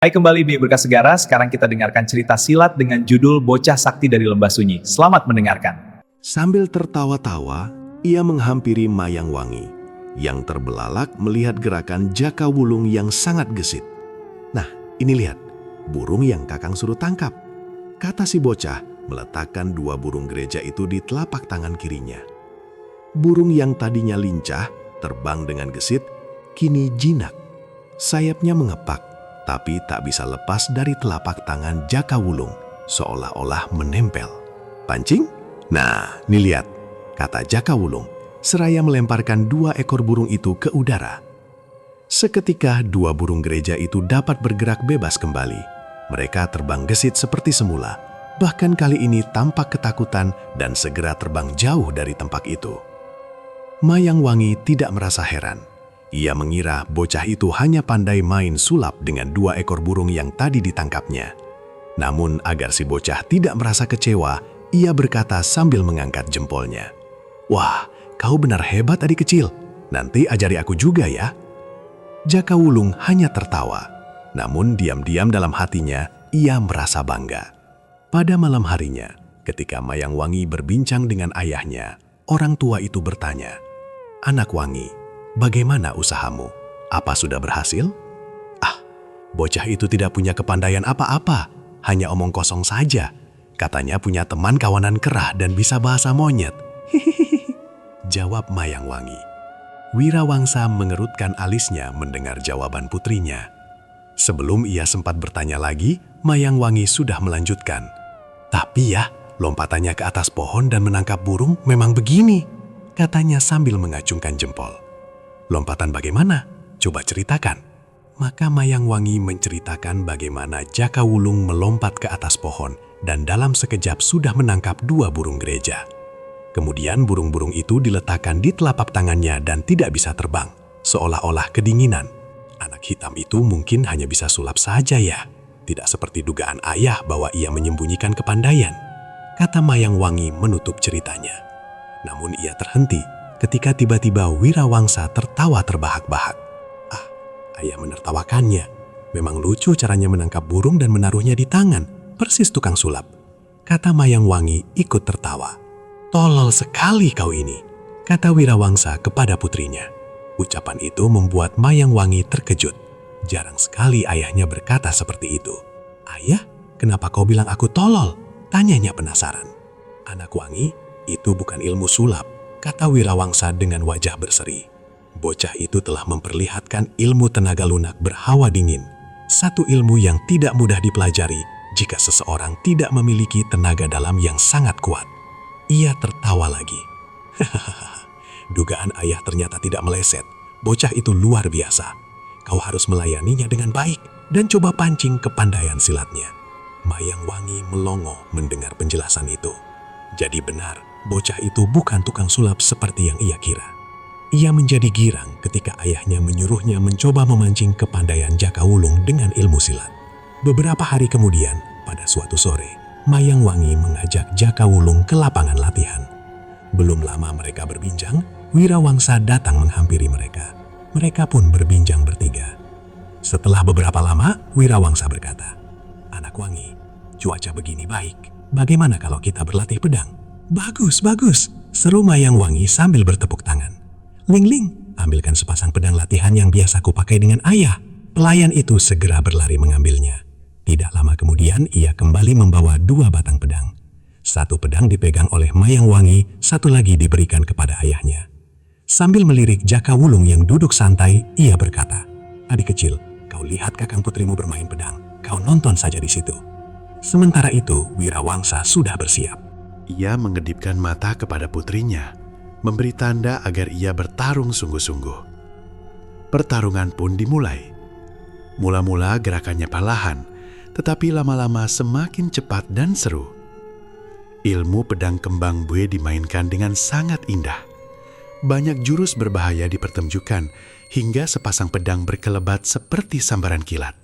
Hai kembali di Berkas Segara, sekarang kita dengarkan cerita silat dengan judul Bocah Sakti dari Lembah Sunyi. Selamat mendengarkan. Sambil tertawa-tawa, ia menghampiri Mayang Wangi, yang terbelalak melihat gerakan Jaka Wulung yang sangat gesit. Nah, ini lihat, burung yang Kakang suruh tangkap, kata si bocah meletakkan dua burung gereja itu di telapak tangan kirinya. Burung yang tadinya lincah, terbang dengan gesit, kini jinak. Sayapnya mengepak, tapi tak bisa lepas dari telapak tangan Jaka Wulung, seolah-olah menempel. Pancing? Nah, nih lihat, kata Jaka Wulung, seraya melemparkan dua ekor burung itu ke udara. Seketika dua burung gereja itu dapat bergerak bebas kembali. Mereka terbang gesit seperti semula, bahkan kali ini tampak ketakutan dan segera terbang jauh dari tempat itu. Mayang Wangi tidak merasa heran. Ia mengira bocah itu hanya pandai main sulap dengan dua ekor burung yang tadi ditangkapnya. Namun agar si bocah tidak merasa kecewa, ia berkata sambil mengangkat jempolnya. "Wah, kau benar hebat adik kecil. Nanti ajari aku juga ya." Jaka Wulung hanya tertawa. Namun diam-diam dalam hatinya, ia merasa bangga. Pada malam harinya, ketika Mayang Wangi berbincang dengan ayahnya, orang tua itu bertanya, "Anak Wangi, bagaimana usahamu? Apa sudah berhasil?" "Ah, bocah itu tidak punya kepandaian apa-apa, hanya omong kosong saja. Katanya punya teman kawanan kerah dan bisa bahasa monyet." "Hihihi," jawab Mayang Wangi. Wirawangsa mengerutkan alisnya mendengar jawaban putrinya. Sebelum ia sempat bertanya lagi, Mayang Wangi sudah melanjutkan. "Tapi ya, lompatannya ke atas pohon dan menangkap burung memang begini," katanya sambil mengacungkan jempol. "Lompatan bagaimana? Coba ceritakan." Maka Mayang Wangi menceritakan bagaimana Jaka Wulung melompat ke atas pohon dan dalam sekejap sudah menangkap dua burung gereja. Kemudian burung-burung itu diletakkan di telapak tangannya dan tidak bisa terbang, seolah-olah kedinginan. Anak hitam itu mungkin hanya bisa sulap saja ya, tidak seperti dugaan ayah bahwa ia menyembunyikan kepandaian, kata Mayang Wangi menutup ceritanya. Namun ia terhenti ketika tiba-tiba Wirawangsa tertawa terbahak-bahak. "Ah, ayah menertawakannya. Memang lucu caranya menangkap burung dan menaruhnya di tangan, persis tukang sulap," kata Mayang Wangi ikut tertawa. "Tolol sekali kau ini," kata Wirawangsa kepada putrinya. Ucapan itu membuat Mayang Wangi terkejut. Jarang sekali ayahnya berkata seperti itu. "Ayah, kenapa kau bilang aku tolol?" tanyanya penasaran. "Anak Wangi, itu bukan ilmu sulap," kata Wirawangsa dengan wajah berseri. Bocah itu telah memperlihatkan ilmu tenaga lunak berhawa dingin. Satu ilmu yang tidak mudah dipelajari jika seseorang tidak memiliki tenaga dalam yang sangat kuat. Ia tertawa lagi. "Hahaha, dugaan ayah ternyata tidak meleset. Bocah itu luar biasa. Kau harus melayaninya dengan baik dan coba pancing kepandaian silatnya." Mayang Wangi melongo mendengar penjelasan itu. Jadi benar, bocah itu bukan tukang sulap seperti yang ia kira. Ia menjadi girang ketika ayahnya menyuruhnya mencoba memancing kepandaian Jaka Wulung dengan ilmu silat. Beberapa hari kemudian, pada suatu sore, Mayang Wangi mengajak Jaka Wulung ke lapangan latihan. Belum lama mereka berbincang, Wirawangsa datang menghampiri mereka. Mereka pun berbincang bertiga. Setelah beberapa lama, Wirawangsa berkata, "Anak Wangi, cuaca begini baik. Bagaimana kalau kita berlatih pedang?" "Bagus, bagus," seru Mayang Wangi sambil bertepuk tangan. "Ling Ling, ambilkan sepasang pedang latihan yang biasa kupakai dengan ayah." Pelayan itu segera berlari mengambilnya. Tidak lama kemudian ia kembali membawa dua batang pedang. Satu pedang dipegang oleh Mayang Wangi, satu lagi diberikan kepada ayahnya. Sambil melirik Jaka Wulung yang duduk santai, ia berkata, "Adik kecil, kau lihat kakang putrimu bermain pedang. Kau nonton saja di situ." Sementara itu, Wirawangsa sudah bersiap. Ia mengedipkan mata kepada putrinya, memberi tanda agar ia bertarung sungguh-sungguh. Pertarungan pun dimulai. Mula-mula gerakannya perlahan, tetapi lama-lama semakin cepat dan seru. Ilmu pedang kembang bue dimainkan dengan sangat indah. Banyak jurus berbahaya dipertunjukkan hingga sepasang pedang berkelebat seperti sambaran kilat.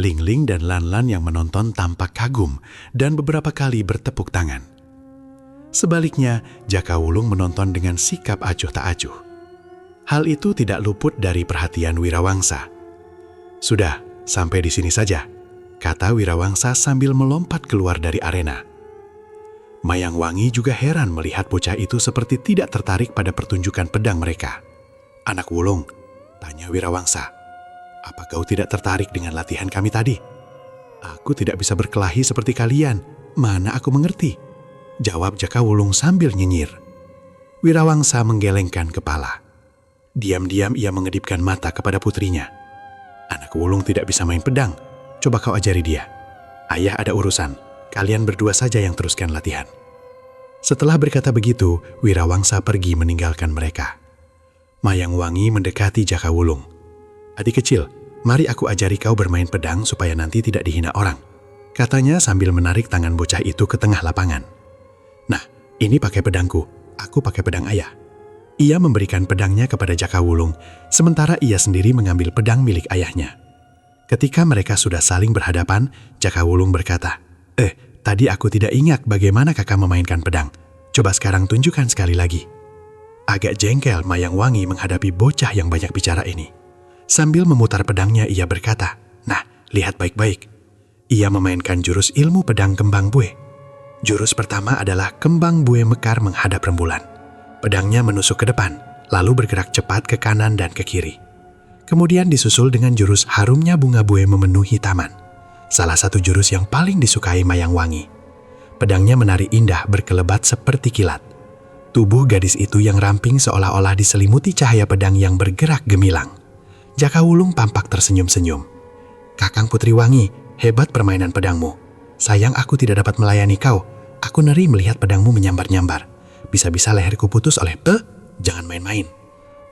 Ling Ling dan Lan Lan yang menonton tampak kagum dan beberapa kali bertepuk tangan. Sebaliknya, Jaka Wulung menonton dengan sikap acuh tak acuh. Hal itu tidak luput dari perhatian Wirawangsa. "Sudah, Sampai di sini saja, kata Wirawangsa sambil melompat keluar dari arena. Mayang Wangi juga heran melihat bocah itu seperti tidak tertarik pada pertunjukan pedang mereka. Anak Wulung, tanya Wirawangsa, apa kau tidak tertarik dengan latihan kami tadi? Aku tidak bisa berkelahi seperti kalian, mana aku mengerti? Jawab Jaka Wulung sambil nyinyir. Wirawangsa menggelengkan kepala. Diam-diam ia mengedipkan mata kepada putrinya. Anak Wulung tidak bisa main pedang, coba kau ajari dia. Ayah ada urusan, kalian berdua saja yang teruskan latihan. Setelah berkata begitu, Wirawangsa pergi meninggalkan mereka. Mayang Wangi mendekati Jaka Wulung. Adik kecil, mari aku ajari kau bermain pedang supaya nanti tidak dihina orang, katanya sambil menarik tangan bocah itu ke tengah lapangan. Nah, ini pakai pedangku, aku pakai pedang ayah. Ia memberikan pedangnya kepada Jaka Wulung, sementara ia sendiri mengambil pedang milik ayahnya. Ketika mereka sudah saling berhadapan, Jaka Wulung berkata, tadi aku tidak ingat bagaimana kakak memainkan pedang. Coba sekarang tunjukkan sekali lagi. Agak jengkel Mayang Wangi menghadapi bocah yang banyak bicara ini. Sambil memutar pedangnya ia berkata, nah, lihat baik-baik. Ia memainkan jurus ilmu pedang kembang bue. Jurus pertama adalah kembang bue mekar menghadap rembulan. Pedangnya menusuk ke depan, lalu bergerak cepat ke kanan dan ke kiri. Kemudian disusul dengan jurus harumnya bunga bue memenuhi taman. Salah satu jurus yang paling disukai Mayang Wangi. Pedangnya menari indah berkelebat seperti kilat. Tubuh gadis itu yang ramping seolah-olah diselimuti cahaya pedang yang bergerak gemilang. Jaka Wulung tampak tersenyum-senyum. Kakang Putri Wangi, hebat permainan pedangmu. Sayang aku tidak dapat melayani kau. Aku ngeri melihat pedangmu menyambar-nyambar. Bisa-bisa leherku putus oleh jangan main-main.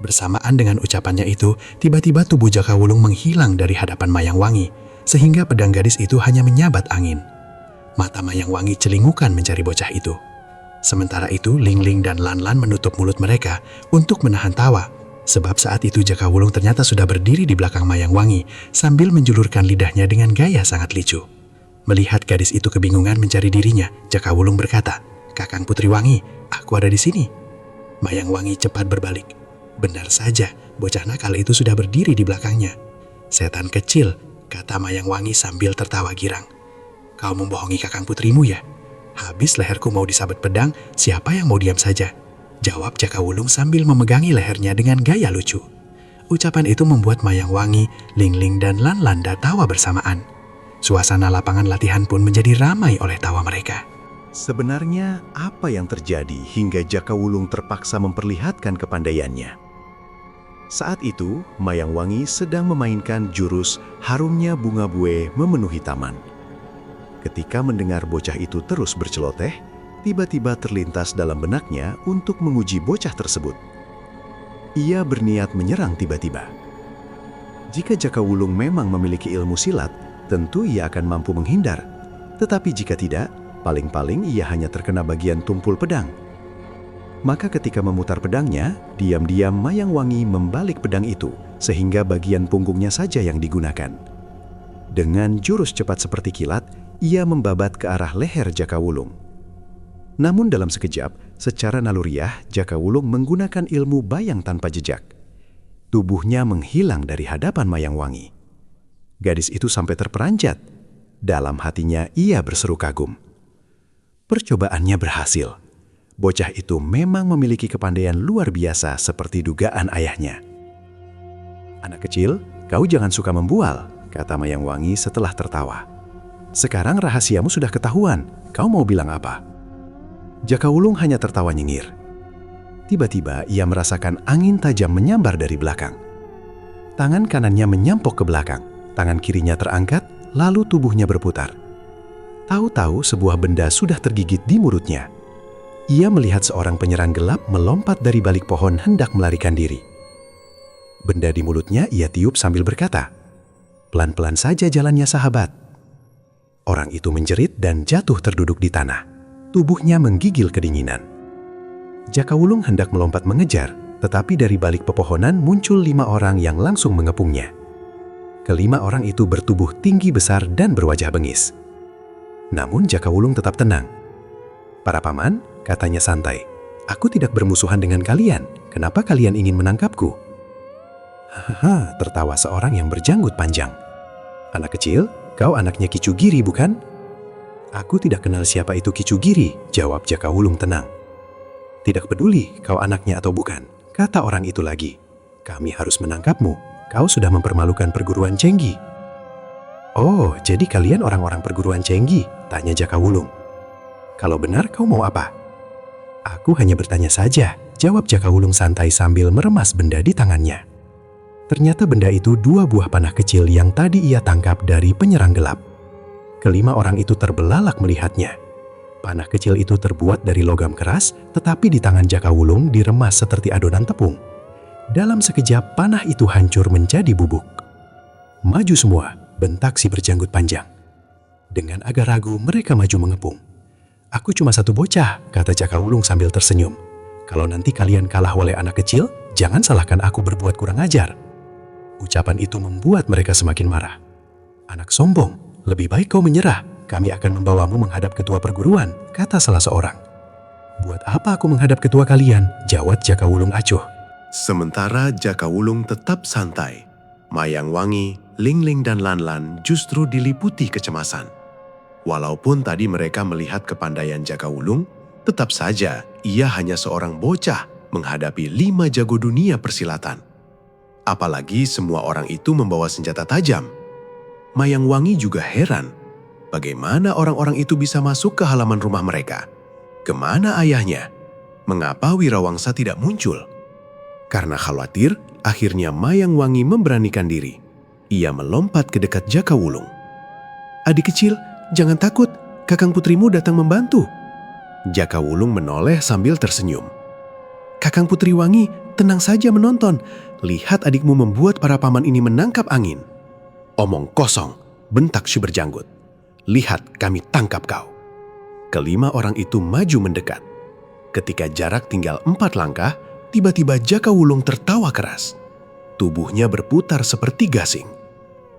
Bersamaan dengan ucapannya itu, tiba-tiba tubuh Jaka Wulung menghilang dari hadapan Mayang Wangi, sehingga pedang gadis itu hanya menyabat angin. Mata Mayang Wangi celingukan mencari bocah itu. Sementara itu, Ling Ling dan Lan Lan menutup mulut mereka untuk menahan tawa, sebab saat itu Jaka Wulung ternyata sudah berdiri di belakang Mayang Wangi sambil menjulurkan lidahnya dengan gaya sangat lucu. Melihat gadis itu kebingungan mencari dirinya, Jaka Wulung berkata, Kakang Putri Wangi, aku ada di sini. Mayang Wangi cepat berbalik. Benar saja, bocah nakal itu sudah berdiri di belakangnya. Setan kecil, kata Mayang Wangi sambil tertawa girang. Kau membohongi kakang putrimu ya? Habis leherku mau disabet pedang, siapa yang mau diam saja? Jawab Jaka Wulung sambil memegangi lehernya dengan gaya lucu. Ucapan itu membuat Mayang Wangi, Ling Ling dan Lan Lan tawa bersamaan. Suasana lapangan latihan pun menjadi ramai oleh tawa mereka. Sebenarnya apa yang terjadi hingga Jaka Wulung terpaksa memperlihatkan kepandaiannya? Saat itu, Mayang Wangi sedang memainkan jurus harumnya bunga bue memenuhi taman. Ketika mendengar bocah itu terus berceloteh, tiba-tiba terlintas dalam benaknya untuk menguji bocah tersebut. Ia berniat menyerang tiba-tiba. Jika Jaka Wulung memang memiliki ilmu silat, tentu ia akan mampu menghindar. Tetapi jika tidak, paling-paling ia hanya terkena bagian tumpul pedang. Maka ketika memutar pedangnya, diam-diam Mayang Wangi membalik pedang itu, sehingga bagian punggungnya saja yang digunakan. Dengan jurus cepat seperti kilat, ia membabat ke arah leher Jaka Wulung. Namun dalam sekejap, secara naluriah, Jaka Wulung menggunakan ilmu bayang tanpa jejak. Tubuhnya menghilang dari hadapan Mayang Wangi. Gadis itu sampai terperanjat. Dalam hatinya ia berseru kagum. Percobaannya berhasil. Bocah itu memang memiliki kepandaian luar biasa seperti dugaan ayahnya. Anak kecil, kau jangan suka membual, kata Mayang Wangi setelah tertawa. Sekarang rahasiamu sudah ketahuan, kau mau bilang apa? Jaka Wulung hanya tertawa nyengir. Tiba-tiba ia merasakan angin tajam menyambar dari belakang. Tangan kanannya menyampok ke belakang, tangan kirinya terangkat, lalu tubuhnya berputar. Tahu-tahu sebuah benda sudah tergigit di mulutnya. Ia melihat seorang penyerang gelap melompat dari balik pohon hendak melarikan diri. Benda di mulutnya ia tiup sambil berkata, "Pelan-pelan saja jalannya sahabat." Orang itu menjerit dan jatuh terduduk di tanah. Tubuhnya menggigil kedinginan. Jaka Wulung hendak melompat mengejar, tetapi dari balik pepohonan muncul 5 orang yang langsung mengepungnya. Kelima orang itu bertubuh tinggi besar dan berwajah bengis. Namun Jaka Wulung tetap tenang. "Para paman," katanya santai, "aku tidak bermusuhan dengan kalian. Kenapa kalian ingin menangkapku?" "Hahaha," tertawa seorang yang berjanggut panjang. Anak kecil, kau anaknya Kicugiri bukan? Aku tidak kenal siapa itu Kicugiri, jawab Jaka Wulung tenang. Tidak peduli kau anaknya atau bukan, kata orang itu lagi. Kami harus menangkapmu, kau sudah mempermalukan perguruan Cenggi. Oh, jadi kalian orang-orang perguruan Cenggi, tanya Jaka Wulung. Kalau benar kau mau apa? Aku hanya bertanya saja, jawab Jaka Wulung santai sambil meremas benda di tangannya. Ternyata benda itu 2 buah panah kecil yang tadi ia tangkap dari penyerang gelap. Kelima orang itu terbelalak melihatnya. Panah kecil itu terbuat dari logam keras, tetapi di tangan Jaka Wulung diremas seperti adonan tepung. Dalam sekejap panah itu hancur menjadi bubuk. Maju semua, bentak si berjanggut panjang. Dengan agak ragu mereka maju mengepung. Aku cuma satu bocah, kata Jaka Wulung sambil tersenyum. Kalau nanti kalian kalah oleh anak kecil, jangan salahkan aku berbuat kurang ajar. Ucapan itu membuat mereka semakin marah. Anak sombong, lebih baik kau menyerah. Kami akan membawamu menghadap ketua perguruan, kata salah seorang. Buat apa aku menghadap ketua kalian? Jawab Jaka Wulung acuh. Sementara Jaka Wulung tetap santai, Mayang Wangi, Lingling dan Lanlan justru diliputi kecemasan. Walaupun tadi mereka melihat kepandaian Jaka Wulung, tetap saja ia hanya seorang bocah menghadapi 5 jago dunia persilatan. Apalagi semua orang itu membawa senjata tajam. Mayang Wangi juga heran, bagaimana orang-orang itu bisa masuk ke halaman rumah mereka? Kemana ayahnya? Mengapa Wirawangsa tidak muncul? Karena khawatir, akhirnya Mayang Wangi memberanikan diri. Ia melompat ke dekat Jaka Wulung. Adik kecil, jangan takut, kakang putrimu datang membantu. Jaka Wulung menoleh sambil tersenyum. Kakang Putri Wangi, tenang saja menonton. Lihat adikmu membuat para paman ini menangkap angin. Omong kosong, bentak si berjanggut. Lihat kami tangkap kau. Kelima orang itu maju mendekat. Ketika jarak tinggal 4 langkah, tiba-tiba Jaka Wulung tertawa keras. Tubuhnya berputar seperti gasing.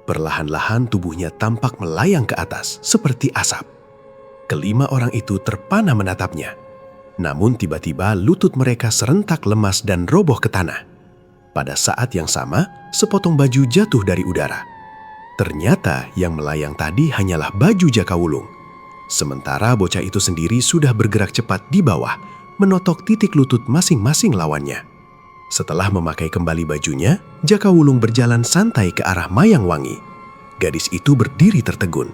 Perlahan-lahan tubuhnya tampak melayang ke atas seperti asap. Kelima orang itu terpana menatapnya. Namun tiba-tiba lutut mereka serentak lemas dan roboh ke tanah. Pada saat yang sama, sepotong baju jatuh dari udara. Ternyata yang melayang tadi hanyalah baju Jaka Wulung. Sementara bocah itu sendiri sudah bergerak cepat di bawah, menotok titik lutut masing-masing lawannya. Setelah memakai kembali bajunya, Jaka Wulung berjalan santai ke arah Mayang Wangi. Gadis itu berdiri tertegun.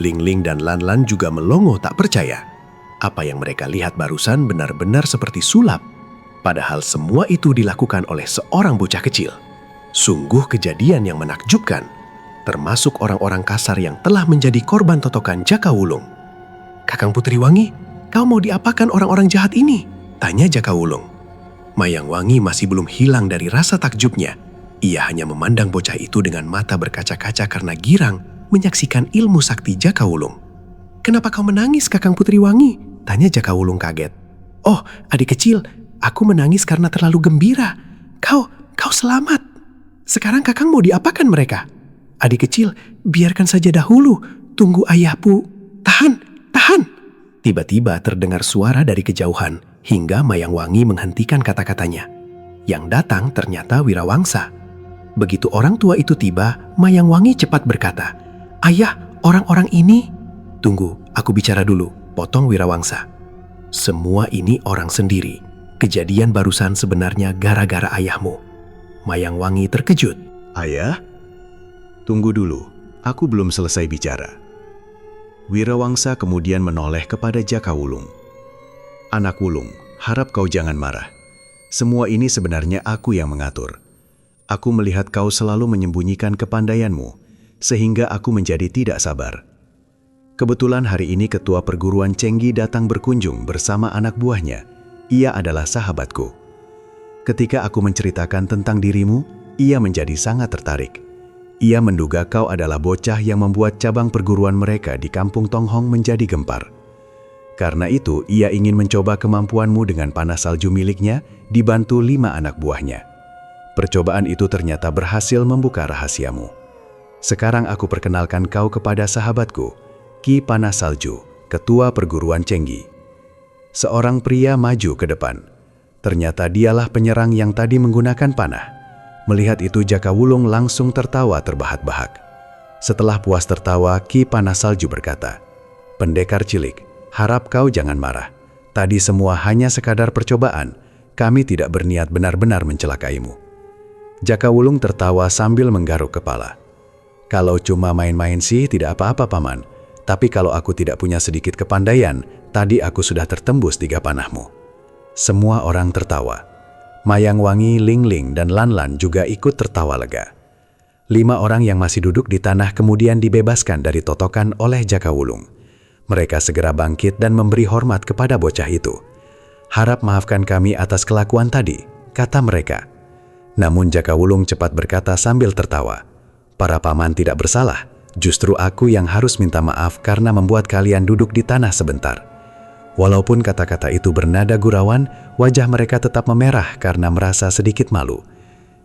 Lingling dan Lanlan juga melongo tak percaya. Apa yang mereka lihat barusan benar-benar seperti sulap. Padahal semua itu dilakukan oleh seorang bocah kecil. Sungguh kejadian yang menakjubkan. Termasuk orang-orang kasar yang telah menjadi korban totokan Jaka Wulung. Kakang Putri Wangi, kau mau diapakan orang-orang jahat ini? Tanya Jaka Wulung. Mayang Wangi masih belum hilang dari rasa takjubnya. Ia hanya memandang bocah itu dengan mata berkaca-kaca karena girang menyaksikan ilmu sakti Jaka Wulung. Kenapa kau menangis, Kakang Putri Wangi? Tanya Jaka Wulung kaget. Oh, adik kecil, aku menangis karena terlalu gembira. Kau selamat. Sekarang kakang mau diapakan mereka? Adik kecil, biarkan saja dahulu. Tunggu ayahku. Tahan. Tiba-tiba terdengar suara dari kejauhan hingga Mayang Wangi menghentikan kata-katanya. Yang datang ternyata Wirawangsa. Begitu orang tua itu tiba, Mayang Wangi cepat berkata, Ayah, orang-orang ini... Tunggu, aku bicara dulu, potong Wirawangsa. Semua ini orang sendiri. Kejadian barusan sebenarnya gara-gara ayahmu. Mayang Wangi terkejut. Ayah? Tunggu dulu, aku belum selesai bicara. Wirawangsa kemudian menoleh kepada Jaka Wulung. Anak Wulung, harap kau jangan marah. Semua ini sebenarnya aku yang mengatur. Aku melihat kau selalu menyembunyikan kepandaianmu, sehingga aku menjadi tidak sabar. Kebetulan hari ini ketua perguruan Cenggi datang berkunjung bersama anak buahnya. Ia adalah sahabatku. Ketika aku menceritakan tentang dirimu, ia menjadi sangat tertarik. Ia menduga kau adalah bocah yang membuat cabang perguruan mereka di kampung Tonghong menjadi gempar. Karena itu, ia ingin mencoba kemampuanmu dengan panah salju miliknya, dibantu 5 anak buahnya. Percobaan itu ternyata berhasil membuka rahasiamu. Sekarang aku perkenalkan kau kepada sahabatku, Ki Panah Salju, ketua perguruan Cenggi. Seorang pria maju ke depan. Ternyata dialah penyerang yang tadi menggunakan panah. Melihat itu Jaka Wulung langsung tertawa terbahak-bahak. Setelah puas tertawa, Ki Panas Salju berkata, "Pendekar cilik, harap kau jangan marah. Tadi semua hanya sekadar percobaan. Kami tidak berniat benar-benar mencelakaimu." Jakawulung tertawa sambil menggaruk kepala. "Kalau cuma main-main sih tidak apa-apa, Paman. Tapi kalau aku tidak punya sedikit kepandaian, tadi aku sudah tertembus 3 panahmu." Semua orang tertawa. Mayangwangi, Lingling, dan Lanlan juga ikut tertawa lega. 5 orang yang masih duduk di tanah kemudian dibebaskan dari totokan oleh Jakawulung. Mereka segera bangkit dan memberi hormat kepada bocah itu. "Harap maafkan kami atas kelakuan tadi," kata mereka. Namun Jakawulung cepat berkata sambil tertawa, "Para paman tidak bersalah. Justru aku yang harus minta maaf karena membuat kalian duduk di tanah sebentar." Walaupun kata-kata itu bernada gurauan, wajah mereka tetap memerah karena merasa sedikit malu.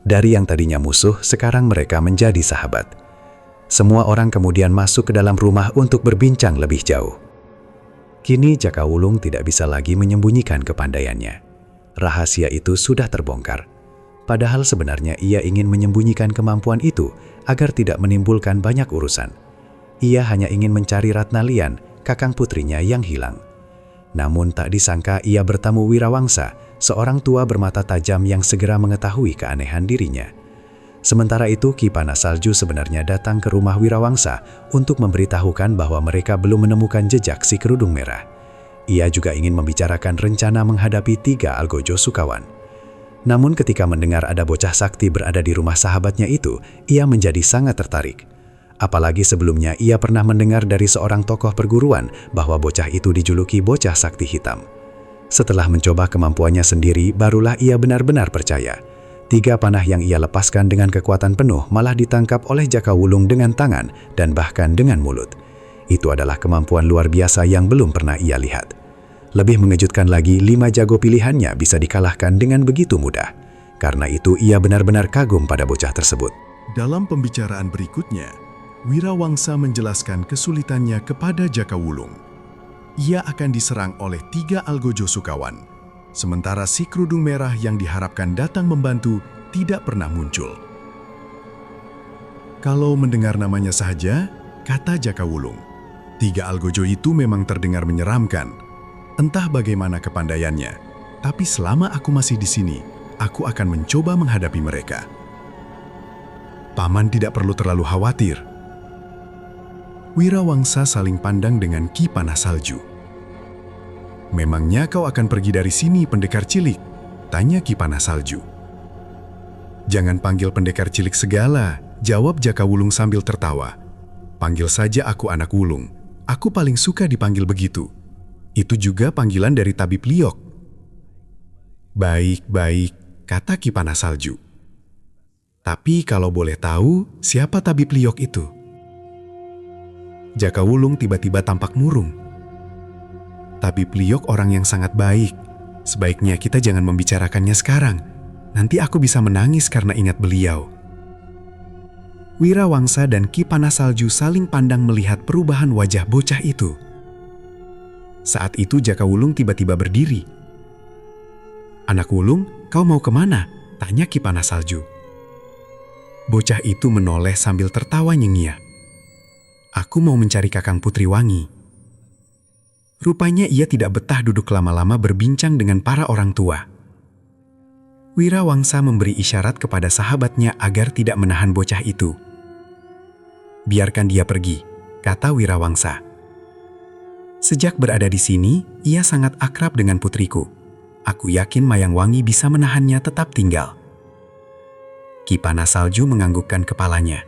Dari yang tadinya musuh, sekarang mereka menjadi sahabat. Semua orang kemudian masuk ke dalam rumah untuk berbincang lebih jauh. Kini Jakawulung tidak bisa lagi menyembunyikan kepandaiannya. Rahasia itu sudah terbongkar. Padahal sebenarnya ia ingin menyembunyikan kemampuan itu agar tidak menimbulkan banyak urusan. Ia hanya ingin mencari Ratnalian, kakang putrinya yang hilang. Namun tak disangka ia bertamu Wirawangsa, seorang tua bermata tajam yang segera mengetahui keanehan dirinya. Sementara itu Ki Panas Salju sebenarnya datang ke rumah Wirawangsa untuk memberitahukan bahwa mereka belum menemukan jejak si kerudung merah. Ia juga ingin membicarakan rencana menghadapi 3 Algojo Sukawan. Namun ketika mendengar ada bocah sakti berada di rumah sahabatnya itu, ia menjadi sangat tertarik. Apalagi sebelumnya ia pernah mendengar dari seorang tokoh perguruan bahwa bocah itu dijuluki bocah sakti hitam. Setelah mencoba kemampuannya sendiri, barulah ia benar-benar percaya. 3 panah yang ia lepaskan dengan kekuatan penuh malah ditangkap oleh Jakawulung dengan tangan dan bahkan dengan mulut. Itu adalah kemampuan luar biasa yang belum pernah ia lihat. Lebih mengejutkan lagi, 5 jago pilihannya bisa dikalahkan dengan begitu mudah. Karena itu ia benar-benar kagum pada bocah tersebut. Dalam pembicaraan berikutnya, Wirawangsa menjelaskan kesulitannya kepada Jakawulung. Ia akan diserang oleh 3 Algojo Sukawan, sementara si kerudung merah yang diharapkan datang membantu tidak pernah muncul. Kalau mendengar namanya saja, kata Jakawulung, 3 Algojo itu memang terdengar menyeramkan. Entah bagaimana kepandaiannya, tapi selama aku masih di sini, aku akan mencoba menghadapi mereka. Paman tidak perlu terlalu khawatir. Wirawangsa saling pandang dengan Ki Panas Salju. "Memangnya kau akan pergi dari sini, pendekar cilik?" tanya Ki Panas Salju. "Jangan panggil pendekar cilik segala," jawab Jakawulung sambil tertawa. "Panggil saja aku anak Wulung. Aku paling suka dipanggil begitu. Itu juga panggilan dari Tabib Liok." "Baik-baik," kata Ki Panas Salju. "Tapi kalau boleh tahu, siapa Tabib Liok itu?" Jakawulung tiba-tiba tampak murung. "Tabib Liok orang yang sangat baik. Sebaiknya kita jangan membicarakannya sekarang. Nanti aku bisa menangis karena ingat beliau." Wirawangsa dan Ki Panas Salju saling pandang melihat perubahan wajah bocah itu. Saat itu Jakawulung tiba-tiba berdiri. "Anak Wulung, kau mau kemana?" tanya Ki Panas Salju. Bocah itu menoleh sambil tertawa nyengir. "Aku mau mencari Kakang Putri Wangi." Rupanya ia tidak betah duduk lama-lama berbincang dengan para orang tua. Wirawangsa memberi isyarat kepada sahabatnya agar tidak menahan bocah itu. "Biarkan dia pergi," kata Wirawangsa. "Sejak berada di sini, ia sangat akrab dengan putriku. Aku yakin Mayangwangi bisa menahannya tetap tinggal." Ki Panas Salju menganggukkan kepalanya.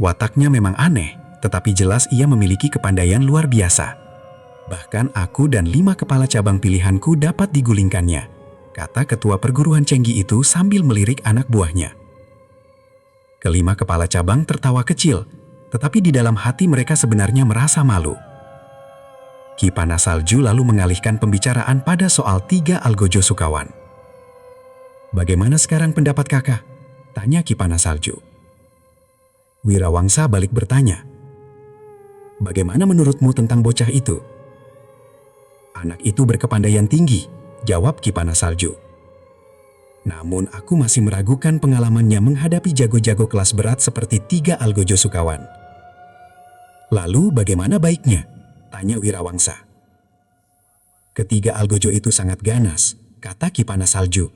Wataknya memang aneh, tetapi jelas ia memiliki kepandaian luar biasa. "Bahkan aku dan 5 kepala cabang pilihanku dapat digulingkannya," kata ketua perguruan Cenggi itu sambil melirik anak buahnya. Kelima kepala cabang tertawa kecil, tetapi di dalam hati mereka sebenarnya merasa malu. Ki Panas Salju lalu mengalihkan pembicaraan pada soal 3 Algojo Sukawan. "Bagaimana sekarang pendapat kakak?" tanya Ki Panas Salju. Wirawangsa balik bertanya, "Bagaimana menurutmu tentang bocah itu?" "Anak itu berkepandaian tinggi," jawab Ki Panas Salju. Namun aku masih meragukan pengalamannya menghadapi jago-jago kelas berat seperti 3 Algojo Sukawan. Lalu bagaimana baiknya? Tanya Wirawangsa. Ketiga Algojo itu sangat ganas, kata Ki Panas Salju.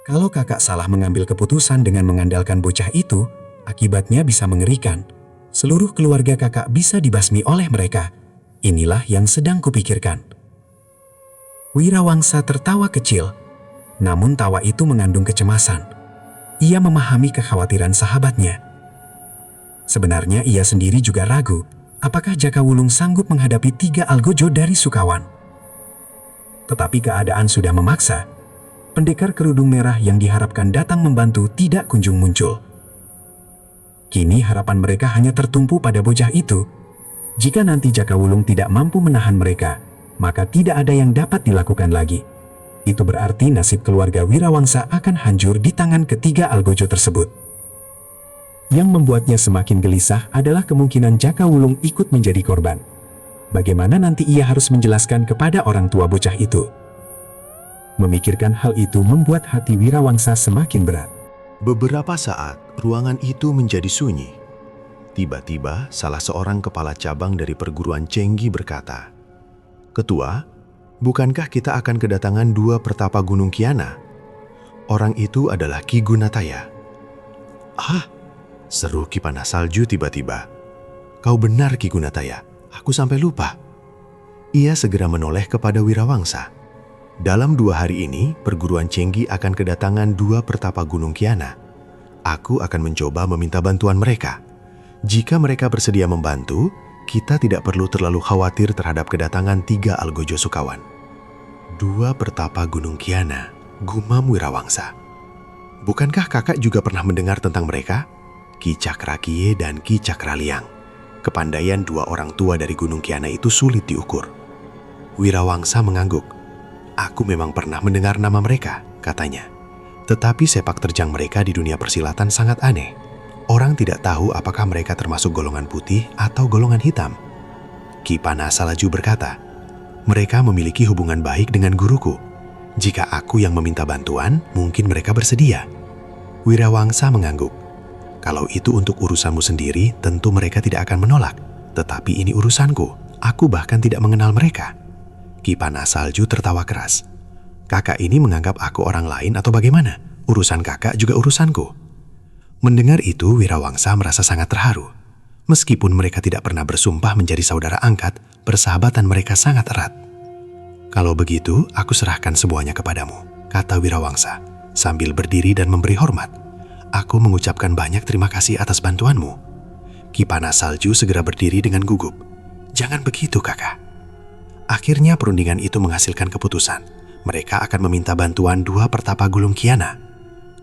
Kalau kakak salah mengambil keputusan dengan mengandalkan bocah itu, akibatnya bisa mengerikan. Seluruh keluarga kakak bisa dibasmi oleh mereka. Inilah yang sedang kupikirkan. Wirawangsa tertawa kecil, namun tawa itu mengandung kecemasan. Ia memahami kekhawatiran sahabatnya. Sebenarnya ia sendiri juga ragu, apakah Jaka Wulung sanggup menghadapi 3 Algojo dari Sukawan. Tetapi keadaan sudah memaksa. Pendekar kerudung merah yang diharapkan datang membantu tidak kunjung muncul. Kini harapan mereka hanya tertumpu pada bocah itu. Jika nanti Jaka Wulung tidak mampu menahan mereka, maka tidak ada yang dapat dilakukan lagi. Itu berarti nasib keluarga Wirawangsa akan hancur di tangan ketiga Algojo tersebut. Yang membuatnya semakin gelisah adalah kemungkinan Jaka Wulung ikut menjadi korban. Bagaimana nanti ia harus menjelaskan kepada orang tua bocah itu? Memikirkan hal itu membuat hati Wirawangsa semakin berat. Beberapa saat, ruangan itu menjadi sunyi. Tiba-tiba, salah seorang kepala cabang dari perguruan Cenggi berkata, "Ketua, bukankah kita akan kedatangan 2 pertapa Gunung Kiana? Orang itu adalah Ki Gunataya." "Ah," seru Ki Panas Salju tiba-tiba. "Kau benar Ki Gunataya, aku sampai lupa." Ia segera menoleh kepada Wirawangsa. "Dalam 2 hari ini, perguruan Cenggi akan kedatangan 2 pertapa Gunung Kiana. Aku akan mencoba meminta bantuan mereka. Jika mereka bersedia membantu, kita tidak perlu terlalu khawatir terhadap kedatangan 3 Algojo Sukawan." 2 pertapa Gunung Kiana, gumam Wirawangsa. "Bukankah kakak juga pernah mendengar tentang mereka? Ki Cakrakiye dan Ki Cakraliang. Kepandaian 2 orang tua dari Gunung Kiana itu sulit diukur." Wirawangsa mengangguk. "Aku memang pernah mendengar nama mereka," katanya. "Tetapi sepak terjang mereka di dunia persilatan sangat aneh. Orang tidak tahu apakah mereka termasuk golongan putih atau golongan hitam." Ki Panas Salju berkata, "Mereka memiliki hubungan baik dengan guruku. Jika aku yang meminta bantuan, mungkin mereka bersedia." Wirawangsa mengangguk. "Kalau itu untuk urusanmu sendiri, tentu mereka tidak akan menolak. Tetapi ini urusanku, aku bahkan tidak mengenal mereka." Ki Panas Salju tertawa keras. "Kakak ini menganggap aku orang lain atau bagaimana? Urusan kakak juga urusanku." Mendengar itu, Wirawangsa merasa sangat terharu. Meskipun mereka tidak pernah bersumpah menjadi saudara angkat, persahabatan mereka sangat erat. "Kalau begitu, aku serahkan semuanya kepadamu," kata Wirawangsa, sambil berdiri dan memberi hormat. "Aku mengucapkan banyak terima kasih atas bantuanmu." Ki Panas Salju segera berdiri dengan gugup. "Jangan begitu, kakak." Akhirnya perundingan itu menghasilkan keputusan. Mereka akan meminta bantuan 2 pertapa Gunung Kiana.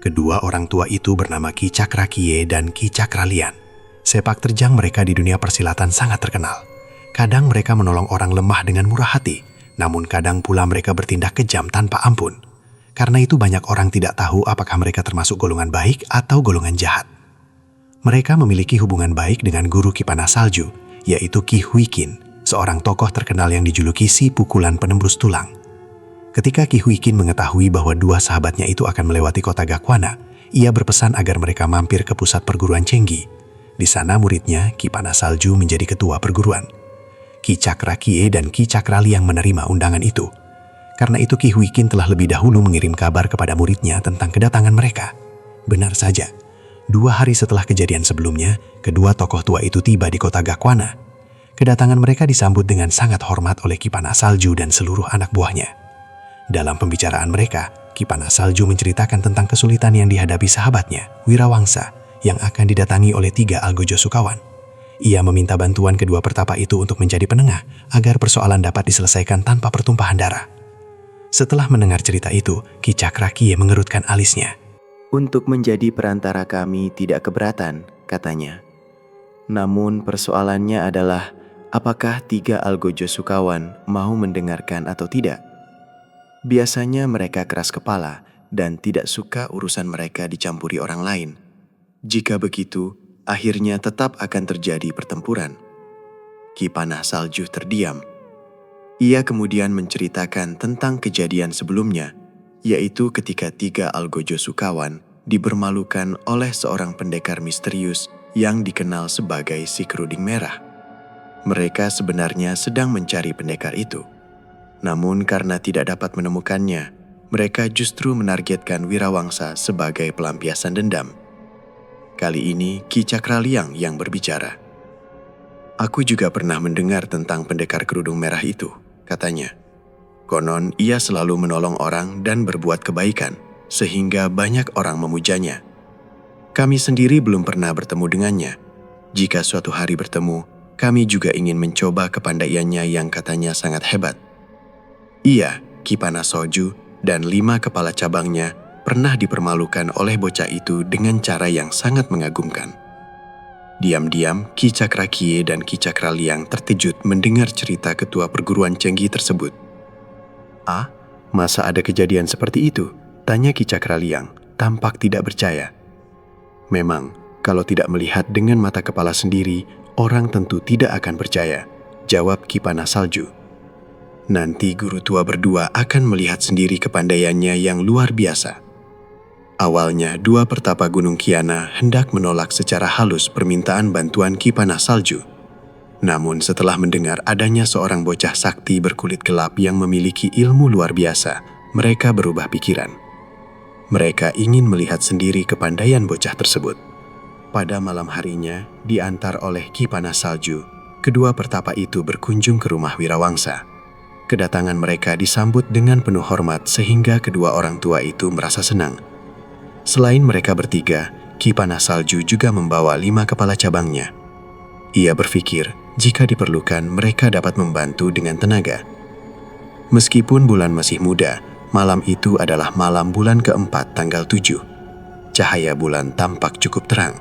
Kedua orang tua itu bernama Ki Cakrakiye dan Ki Cakralian. Sepak terjang mereka di dunia persilatan sangat terkenal. Kadang mereka menolong orang lemah dengan murah hati, namun kadang pula mereka bertindak kejam tanpa ampun. Karena itu banyak orang tidak tahu apakah mereka termasuk golongan baik atau golongan jahat. Mereka memiliki hubungan baik dengan guru Ki Panas Salju, yaitu Ki Huikin, seorang tokoh terkenal yang dijuluki si pukulan penembus tulang. Ketika Ki Huikin mengetahui bahwa 2 sahabatnya itu akan melewati kota Gakwana, ia berpesan agar mereka mampir ke pusat perguruan Cenggi. Di sana muridnya, Ki Panas Salju menjadi ketua perguruan. Ki Cakrakiye dan Ki Cakraliang menerima undangan itu. Karena itu Ki Huikin telah lebih dahulu mengirim kabar kepada muridnya tentang kedatangan mereka. Benar saja, 2 hari setelah kejadian sebelumnya, kedua tokoh tua itu tiba di kota Gakwana. Kedatangan mereka disambut dengan sangat hormat oleh Ki Panas Salju dan seluruh anak buahnya. Dalam pembicaraan mereka, Ki Panas Salju menceritakan tentang kesulitan yang dihadapi sahabatnya, Wirawangsa, yang akan didatangi oleh 3 Algojo Sukawan. Ia meminta bantuan kedua pertapa itu untuk menjadi penengah, agar persoalan dapat diselesaikan tanpa pertumpahan darah. Setelah mendengar cerita itu, Ki Cakrakiye mengerutkan alisnya. "Untuk menjadi perantara kami tidak keberatan," katanya. "Namun persoalannya adalah, apakah 3 Algojo Sukawan mau mendengarkan atau tidak? Biasanya mereka keras kepala dan tidak suka urusan mereka dicampuri orang lain. Jika begitu, akhirnya tetap akan terjadi pertempuran." Ki Panas Salju terdiam. Ia kemudian menceritakan tentang kejadian sebelumnya, yaitu ketika 3 algojo sukawan dibermalukan oleh seorang pendekar misterius yang dikenal sebagai si kerudung merah. Mereka sebenarnya sedang mencari pendekar itu. Namun karena tidak dapat menemukannya, mereka justru menargetkan Wirawangsa sebagai pelampiasan dendam. Kali ini Ki Cakraliang yang berbicara. "Aku juga pernah mendengar tentang pendekar kerudung merah itu," katanya. "Konon ia selalu menolong orang dan berbuat kebaikan, sehingga banyak orang memujanya. Kami sendiri belum pernah bertemu dengannya. Jika suatu hari bertemu, kami juga ingin mencoba kepandaiannya yang katanya sangat hebat." Ia, Ki Panasoju, dan 5 kepala cabangnya pernah dipermalukan oleh bocah itu dengan cara yang sangat mengagumkan. Diam-diam, Ki Cakrakiye dan Ki Cakraliang terkejut mendengar cerita ketua perguruan Cenggi tersebut. "Ah, masa ada kejadian seperti itu?" tanya Ki Cakraliang, tampak tidak percaya. "Memang, kalau tidak melihat dengan mata kepala sendiri, orang tentu tidak akan percaya," jawab Ki Panasalju. "Nanti guru tua berdua akan melihat sendiri kepandaiannya yang luar biasa." Awalnya, 2 pertapa Gunung Kiana hendak menolak secara halus permintaan bantuan Ki Panasalju. Namun setelah mendengar adanya seorang bocah sakti berkulit gelap yang memiliki ilmu luar biasa, mereka berubah pikiran. Mereka ingin melihat sendiri kepandaian bocah tersebut. Pada malam harinya, diantar oleh Ki Panasalju, kedua pertapa itu berkunjung ke rumah Wirawangsa. Kedatangan mereka disambut dengan penuh hormat sehingga kedua orang tua itu merasa senang. Selain mereka bertiga, Ki Panasalju juga membawa 5 kepala cabangnya. Ia berpikir jika diperlukan mereka dapat membantu dengan tenaga. Meskipun bulan masih muda, malam itu adalah malam bulan keempat tanggal 7. Cahaya bulan tampak cukup terang.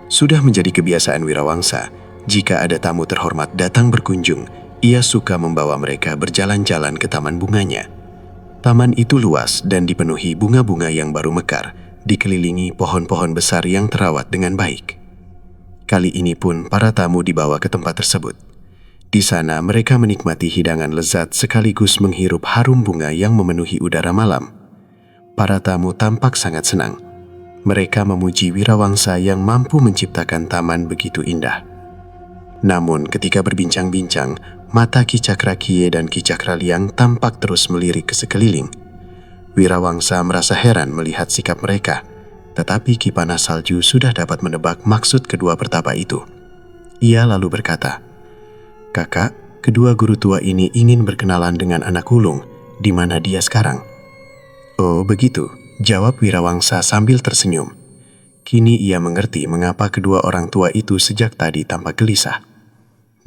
Sudah menjadi kebiasaan Wirawangsa, jika ada tamu terhormat datang berkunjung, ia suka membawa mereka berjalan-jalan ke taman bunganya. Taman itu luas dan dipenuhi bunga-bunga yang baru mekar, dikelilingi pohon-pohon besar yang terawat dengan baik. Kali ini pun para tamu dibawa ke tempat tersebut. Di sana mereka menikmati hidangan lezat sekaligus menghirup harum bunga yang memenuhi udara malam. Para tamu tampak sangat senang. Mereka memuji Wirawangsa yang mampu menciptakan taman begitu indah. Namun ketika berbincang-bincang, mata Ki Cakrakiye dan Ki Cakraliang tampak terus melirik ke sekeliling. Wirawangsa merasa heran melihat sikap mereka, tetapi Ki Panasalju sudah dapat menebak maksud kedua pertapa itu. Ia lalu berkata, "Kakak, kedua guru tua ini ingin berkenalan dengan anak ulung. Di mana dia sekarang?" "Oh begitu," jawab Wirawangsa sambil tersenyum. Kini ia mengerti mengapa kedua orang tua itu sejak tadi tampak gelisah.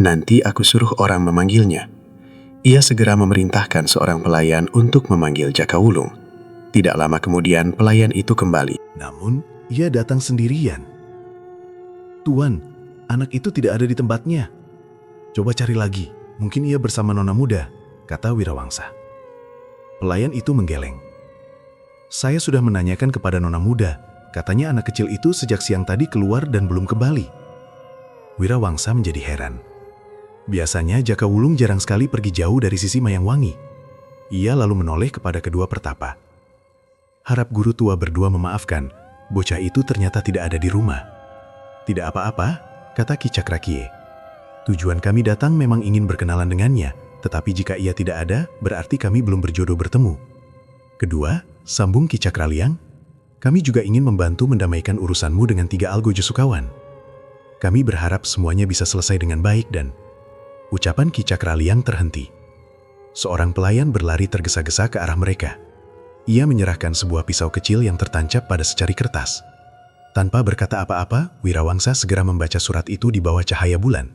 "Nanti aku suruh orang memanggilnya." Ia segera memerintahkan seorang pelayan untuk memanggil Jakawulung. Tidak lama kemudian pelayan itu kembali. Namun, ia datang sendirian. "Tuan, anak itu tidak ada di tempatnya. Coba cari lagi, mungkin ia bersama nona muda," kata Wirawangsa. Pelayan itu menggeleng. "Saya sudah menanyakan kepada nona muda, katanya anak kecil itu sejak siang tadi keluar dan belum kembali." Wirawangsa menjadi heran. Biasanya Jakawulung jarang sekali pergi jauh dari sisi Mayangwangi. Ia lalu menoleh kepada kedua pertapa. Harap guru tua berdua memaafkan, bocah itu ternyata tidak ada di rumah. "Tidak apa-apa," kata Ki Cakrakiye. "Tujuan kami datang memang ingin berkenalan dengannya, tetapi jika ia tidak ada, berarti kami belum berjodoh bertemu. Kedua, sambung Ki Cakraliang, kami juga ingin membantu mendamaikan urusanmu dengan 3 algojo sukawan. Kami berharap semuanya bisa selesai dengan baik dan..." Ucapan Ki Cakraliang terhenti. Seorang pelayan berlari tergesa-gesa ke arah mereka. Ia menyerahkan sebuah pisau kecil yang tertancap pada secari kertas. Tanpa berkata apa-apa, Wirawangsa segera membaca surat itu di bawah cahaya bulan.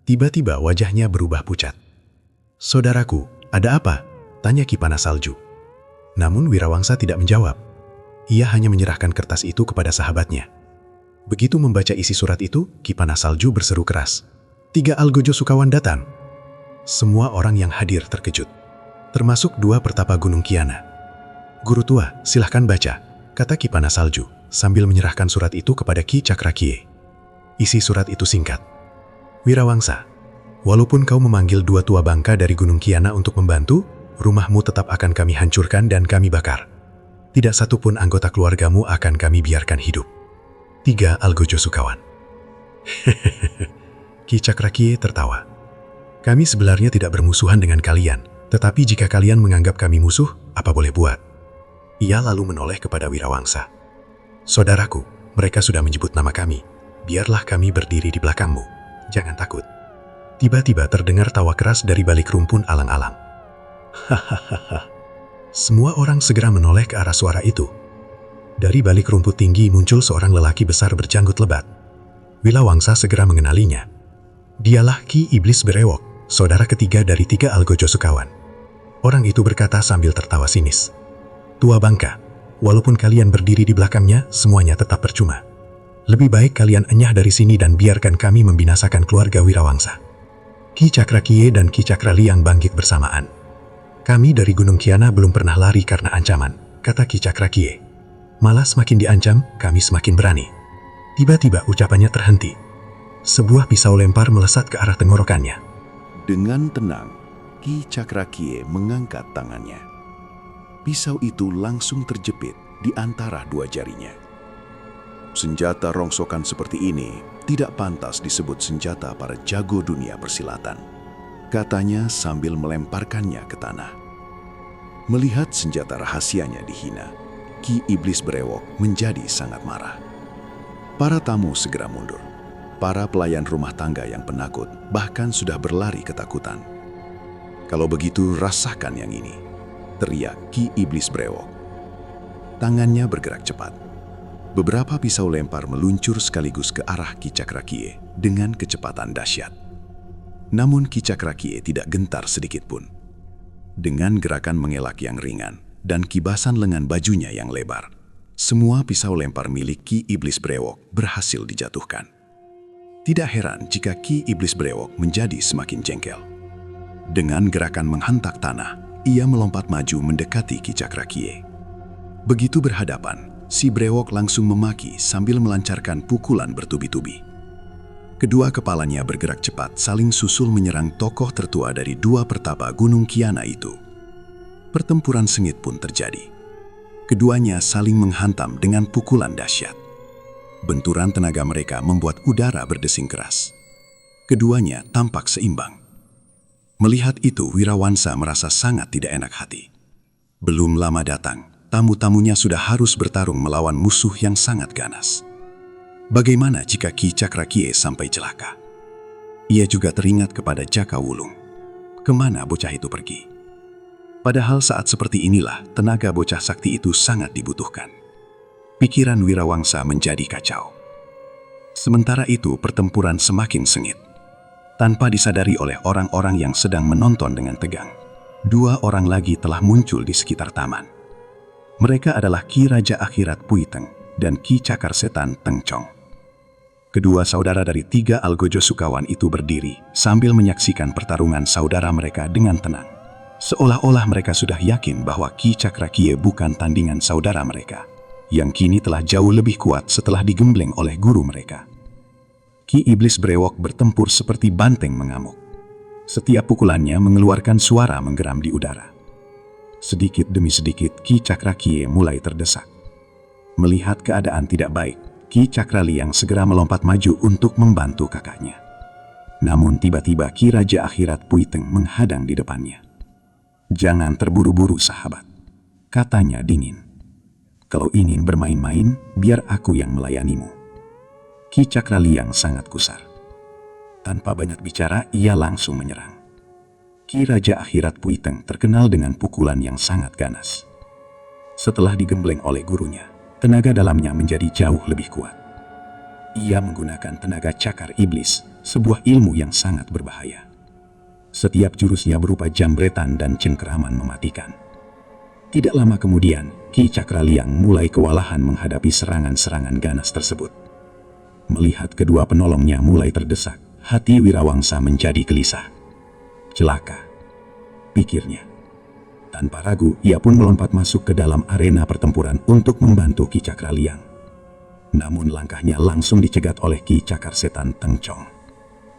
Tiba-tiba wajahnya berubah pucat. "Saudaraku, ada apa?" tanya Ki Panasalju. Namun Wirawangsa tidak menjawab. Ia hanya menyerahkan kertas itu kepada sahabatnya. Begitu membaca isi surat itu, Ki Panasalju berseru keras, "3 algojo sukawan datang." Semua orang yang hadir terkejut, termasuk 2 pertapa Gunung Kiana. "Guru tua, silahkan baca," kata Ki Panasalju sambil menyerahkan surat itu kepada Ki Cakrakiye. Isi surat itu singkat. "Wirawangsa, walaupun kau memanggil 2 tua bangka dari Gunung Kiana untuk membantu, rumahmu tetap akan kami hancurkan dan kami bakar. Tidak satupun anggota keluargamu akan kami biarkan hidup. 3 Algojo Sukawan. Ki Cakrakiye tertawa. Kami sebenarnya tidak bermusuhan dengan kalian, tetapi jika kalian menganggap kami musuh, apa boleh buat? Ia lalu menoleh kepada Wirawangsa. Saudaraku, mereka sudah menyebut nama kami. Biarlah kami berdiri di belakangmu. Jangan takut. Tiba-tiba terdengar tawa keras dari balik rumpun alang-alang. Hahaha. Semua orang segera menoleh ke arah suara itu. Dari balik rumput tinggi muncul seorang lelaki besar berjanggut lebat. Wilawangsa segera mengenalinya. Dialah Ki Iblis Berewok, saudara ketiga dari 3 Algojo Sukawan. Orang itu berkata sambil tertawa sinis. Tua bangka, walaupun kalian berdiri di belakangnya, semuanya tetap percuma. Lebih baik kalian enyah dari sini dan biarkan kami membinasakan keluarga Wirawangsa. Ki Cakrakiye dan Ki Cakraliang bangkit bersamaan. Kami dari Gunung Kiana belum pernah lari karena ancaman, kata Ki Cakrakiye. Malah semakin diancam, kami semakin berani. Tiba-tiba ucapannya terhenti. Sebuah pisau lempar melesat ke arah tenggorokannya. Dengan tenang, Ki Cakrakiye mengangkat tangannya. Pisau itu langsung terjepit di antara 2 jarinya. Senjata rongsokan seperti ini tidak pantas disebut senjata para jago dunia persilatan, katanya sambil melemparkannya ke tanah. Melihat senjata rahasianya dihina, Ki Iblis Berewok menjadi sangat marah. Para tamu segera mundur. Para pelayan rumah tangga yang penakut bahkan sudah berlari ketakutan. Kalau begitu rasakan yang ini, teriak Ki Iblis Berewok. Tangannya bergerak cepat. Beberapa pisau lempar meluncur sekaligus ke arah Ki Cakrakiye dengan kecepatan dahsyat. Namun Ki Cakrakiye tidak gentar sedikit pun. Dengan gerakan mengelak yang ringan dan kibasan lengan bajunya yang lebar, semua pisau lempar milik Ki Iblis Berewok berhasil dijatuhkan. Tidak heran jika Ki Iblis Berewok menjadi semakin jengkel. Dengan gerakan menghantak tanah, ia melompat maju mendekati Ki Cakrakiye. Begitu berhadapan, si Brewok langsung memaki sambil melancarkan pukulan bertubi-tubi. Kedua kepalanya bergerak cepat saling susul menyerang tokoh tertua dari 2 pertapa Gunung Kiana itu. Pertempuran sengit pun terjadi. Keduanya saling menghantam dengan pukulan dahsyat. Benturan tenaga mereka membuat udara berdesing keras. Keduanya tampak seimbang. Melihat itu, Wirawangsa merasa sangat tidak enak hati. Belum lama datang, tamu-tamunya sudah harus bertarung melawan musuh yang sangat ganas. Bagaimana jika Ki Cakrakiye sampai celaka? Ia juga teringat kepada Jaka Wulung. Kemana bocah itu pergi? Padahal saat seperti inilah tenaga bocah sakti itu sangat dibutuhkan. Pikiran Wirawangsa menjadi kacau. Sementara itu pertempuran semakin sengit. Tanpa disadari oleh orang-orang yang sedang menonton dengan tegang, 2 orang lagi telah muncul di sekitar taman. Mereka adalah Ki Raja Akhirat Puiteng dan Ki Cakar Setan Teng Chong. Kedua saudara dari 3 Algojo Sukawan itu berdiri sambil menyaksikan pertarungan saudara mereka dengan tenang. Seolah-olah mereka sudah yakin bahwa Ki Cakrakiye bukan tandingan saudara mereka, yang kini telah jauh lebih kuat setelah digembleng oleh guru mereka. Ki Iblis Berewok bertempur seperti banteng mengamuk. Setiap pukulannya mengeluarkan suara menggeram di udara. Sedikit demi sedikit Ki Cakrakiye mulai terdesak. Melihat keadaan tidak baik, Ki Cakraliang segera melompat maju untuk membantu kakaknya. Namun tiba-tiba Ki Raja Akhirat Puiteng menghadang di depannya. "Jangan terburu-buru sahabat," katanya dingin. "Kalau ingin bermain-main, biar aku yang melayanimu." Ki Cakraliang sangat kusar. Tanpa banyak bicara, ia langsung menyerang. Ki Raja Akhirat Puiteng terkenal dengan pukulan yang sangat ganas. Setelah digembleng oleh gurunya, tenaga dalamnya menjadi jauh lebih kuat. Ia menggunakan tenaga cakar iblis, sebuah ilmu yang sangat berbahaya. Setiap jurusnya berupa jambretan dan cengkeraman mematikan. Tidak lama kemudian, Ki Cakraliang mulai kewalahan menghadapi serangan-serangan ganas tersebut. Melihat kedua penolongnya mulai terdesak, hati Wirawangsa menjadi gelisah. Celaka, pikirnya. Tanpa ragu, ia pun melompat masuk ke dalam arena pertempuran untuk membantu Ki Cakraliang. Namun langkahnya langsung dicegat oleh Ki Cakar Setan Teng Chong.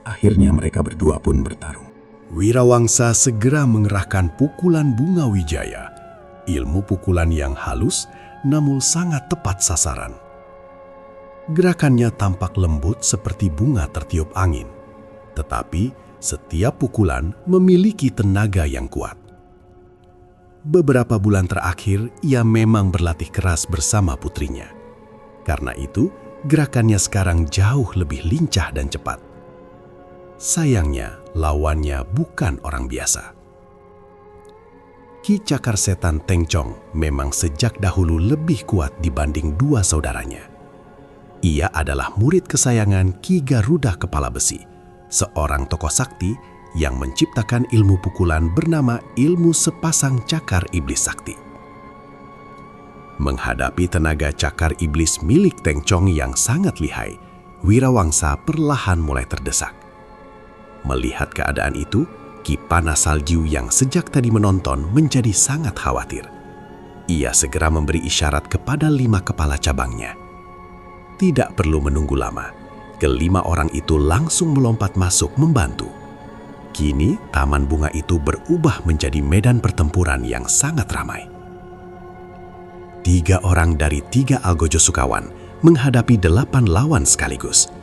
Akhirnya mereka berdua pun bertarung. Wirawangsa segera mengerahkan pukulan bunga wijaya, ilmu pukulan yang halus namun sangat tepat sasaran. Gerakannya tampak lembut seperti bunga tertiup angin, tetapi setiap pukulan memiliki tenaga yang kuat. Beberapa bulan terakhir, ia memang berlatih keras bersama putrinya. Karena itu, gerakannya sekarang jauh lebih lincah dan cepat. Sayangnya, lawannya bukan orang biasa. Ki Cakar Setan Teng Chong memang sejak dahulu lebih kuat dibanding dua saudaranya. Ia adalah murid kesayangan Ki Garuda Kepala Besi, seorang tokoh sakti yang menciptakan ilmu pukulan bernama ilmu sepasang cakar iblis sakti. Menghadapi tenaga cakar iblis milik Teng Chong yang sangat lihai, Wirawangsa perlahan mulai terdesak. Melihat keadaan itu, Ki Panah Salju yang sejak tadi menonton menjadi sangat khawatir. Ia segera memberi isyarat kepada 5 kepala cabangnya. Tidak perlu menunggu lama, kelima orang itu langsung melompat masuk membantu. Kini, taman bunga itu berubah menjadi medan pertempuran yang sangat ramai. 3 orang dari 3 algojo sukawan menghadapi 8 lawan sekaligus.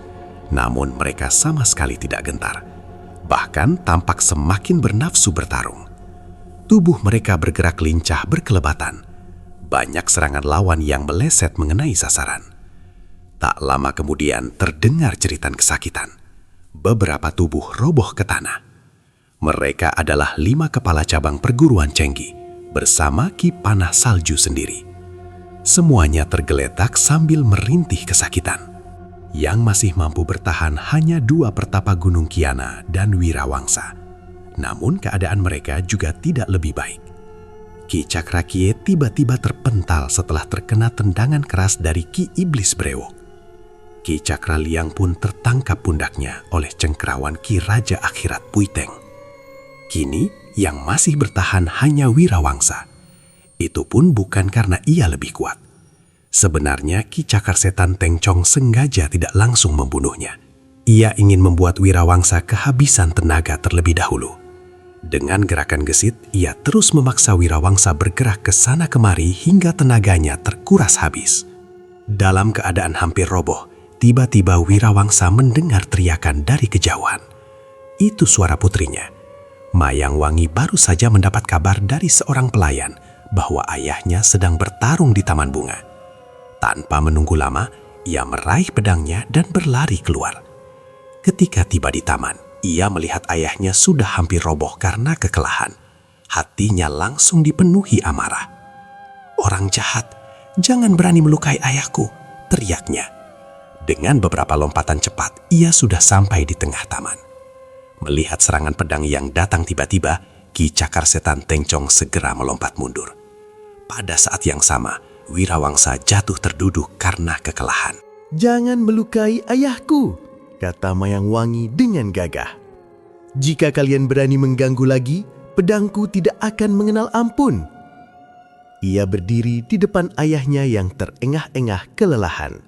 Namun mereka sama sekali tidak gentar. Bahkan tampak semakin bernafsu bertarung. Tubuh mereka bergerak lincah berkelebatan. Banyak serangan lawan yang meleset mengenai sasaran. Tak lama kemudian terdengar jeritan kesakitan. Beberapa tubuh roboh ke tanah. Mereka adalah 5 kepala cabang perguruan Cenggi bersama Ki Panah Salju sendiri. Semuanya tergeletak sambil merintih kesakitan. Yang masih mampu bertahan hanya 2 pertapa Gunung Kiana dan Wirawangsa. Namun keadaan mereka juga tidak lebih baik. Ki Cakrakie tiba-tiba terpental setelah terkena tendangan keras dari Ki Iblis Brewok. Ki Cakraliang pun tertangkap pundaknya oleh cengkerawan Ki Raja Akhirat Puiteng. Kini yang masih bertahan hanya Wirawangsa. Itu pun bukan karena ia lebih kuat. Sebenarnya Ki Cakar Setan Teng Chong sengaja tidak langsung membunuhnya. Ia ingin membuat Wirawangsa kehabisan tenaga terlebih dahulu. Dengan gerakan gesit, ia terus memaksa Wirawangsa bergerak ke sana kemari hingga tenaganya terkuras habis. Dalam keadaan hampir roboh, tiba-tiba Wirawangsa mendengar teriakan dari kejauhan. Itu suara putrinya. Mayang Wangi baru saja mendapat kabar dari seorang pelayan bahwa ayahnya sedang bertarung di Taman Bunga. Tanpa menunggu lama, ia meraih pedangnya dan berlari keluar. Ketika tiba di taman, ia melihat ayahnya sudah hampir roboh karena kekelahan. Hatinya langsung dipenuhi amarah. "Orang jahat, jangan berani melukai ayahku," teriaknya. Dengan beberapa lompatan cepat, ia sudah sampai di tengah taman. Melihat serangan pedang yang datang tiba-tiba, Ki Cakar Setan Teng Chong segera melompat mundur. Pada saat yang sama, Wirawangsa jatuh terduduk karena kekelahan. "Jangan melukai ayahku," kata Mayang Wangi dengan gagah. "Jika kalian berani mengganggu lagi, pedangku tidak akan mengenal ampun." Ia berdiri di depan ayahnya yang terengah-engah kelelahan.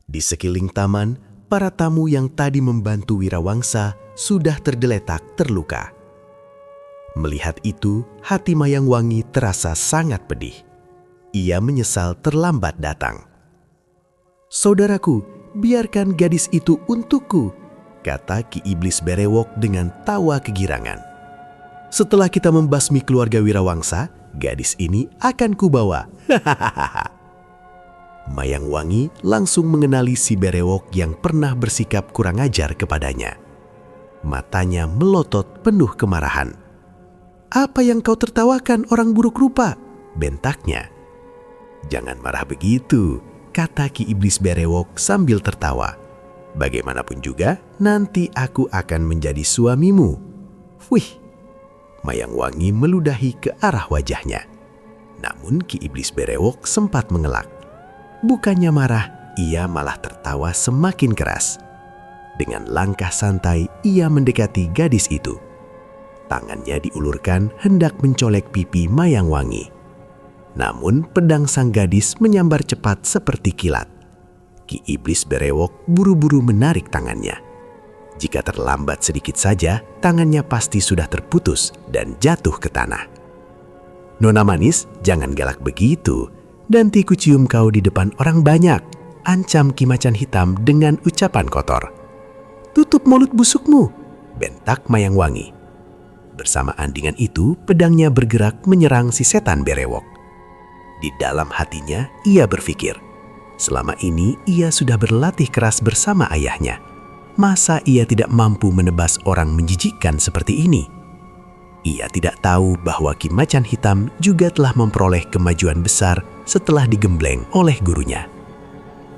Di sekeliling taman, para tamu yang tadi membantu Wirawangsa sudah tergeletak terluka. Melihat itu, hati Mayang Wangi terasa sangat pedih. Ia menyesal terlambat datang. "Saudaraku, biarkan gadis itu untukku," kata Ki Iblis Berewok dengan tawa kegirangan. "Setelah kita membasmi keluarga Wirawangsa, gadis ini akan kubawa." Mayang Wangi langsung mengenali si Berewok yang pernah bersikap kurang ajar kepadanya. Matanya melotot penuh kemarahan. "Apa yang kau tertawakan, orang buruk rupa?" bentaknya. "Jangan marah begitu," kata Ki Iblis Berewok sambil tertawa. "Bagaimanapun juga, nanti aku akan menjadi suamimu." Wih, Mayang Wangi meludahi ke arah wajahnya. Namun Ki Iblis Berewok sempat mengelak. Bukannya marah, ia malah tertawa semakin keras. Dengan langkah santai, ia mendekati gadis itu. Tangannya diulurkan hendak mencolek pipi Mayang Wangi. Namun pedang sang gadis menyambar cepat seperti kilat. Ki Iblis Berewok buru-buru menarik tangannya. Jika terlambat sedikit saja, tangannya pasti sudah terputus dan jatuh ke tanah. "Nona manis, jangan galak begitu. Nanti kucium kau di depan orang banyak," ancam Ki Macan Hitam dengan ucapan kotor. "Tutup mulut busukmu," bentak Mayang Wangi. Bersamaan dengan itu, pedangnya bergerak menyerang si setan berewok. Di dalam hatinya, ia berpikir, selama ini ia sudah berlatih keras bersama ayahnya. Masa ia tidak mampu menebas orang menjijikkan seperti ini? Ia tidak tahu bahwa Ki Macan Hitam juga telah memperoleh kemajuan besar setelah digembleng oleh gurunya.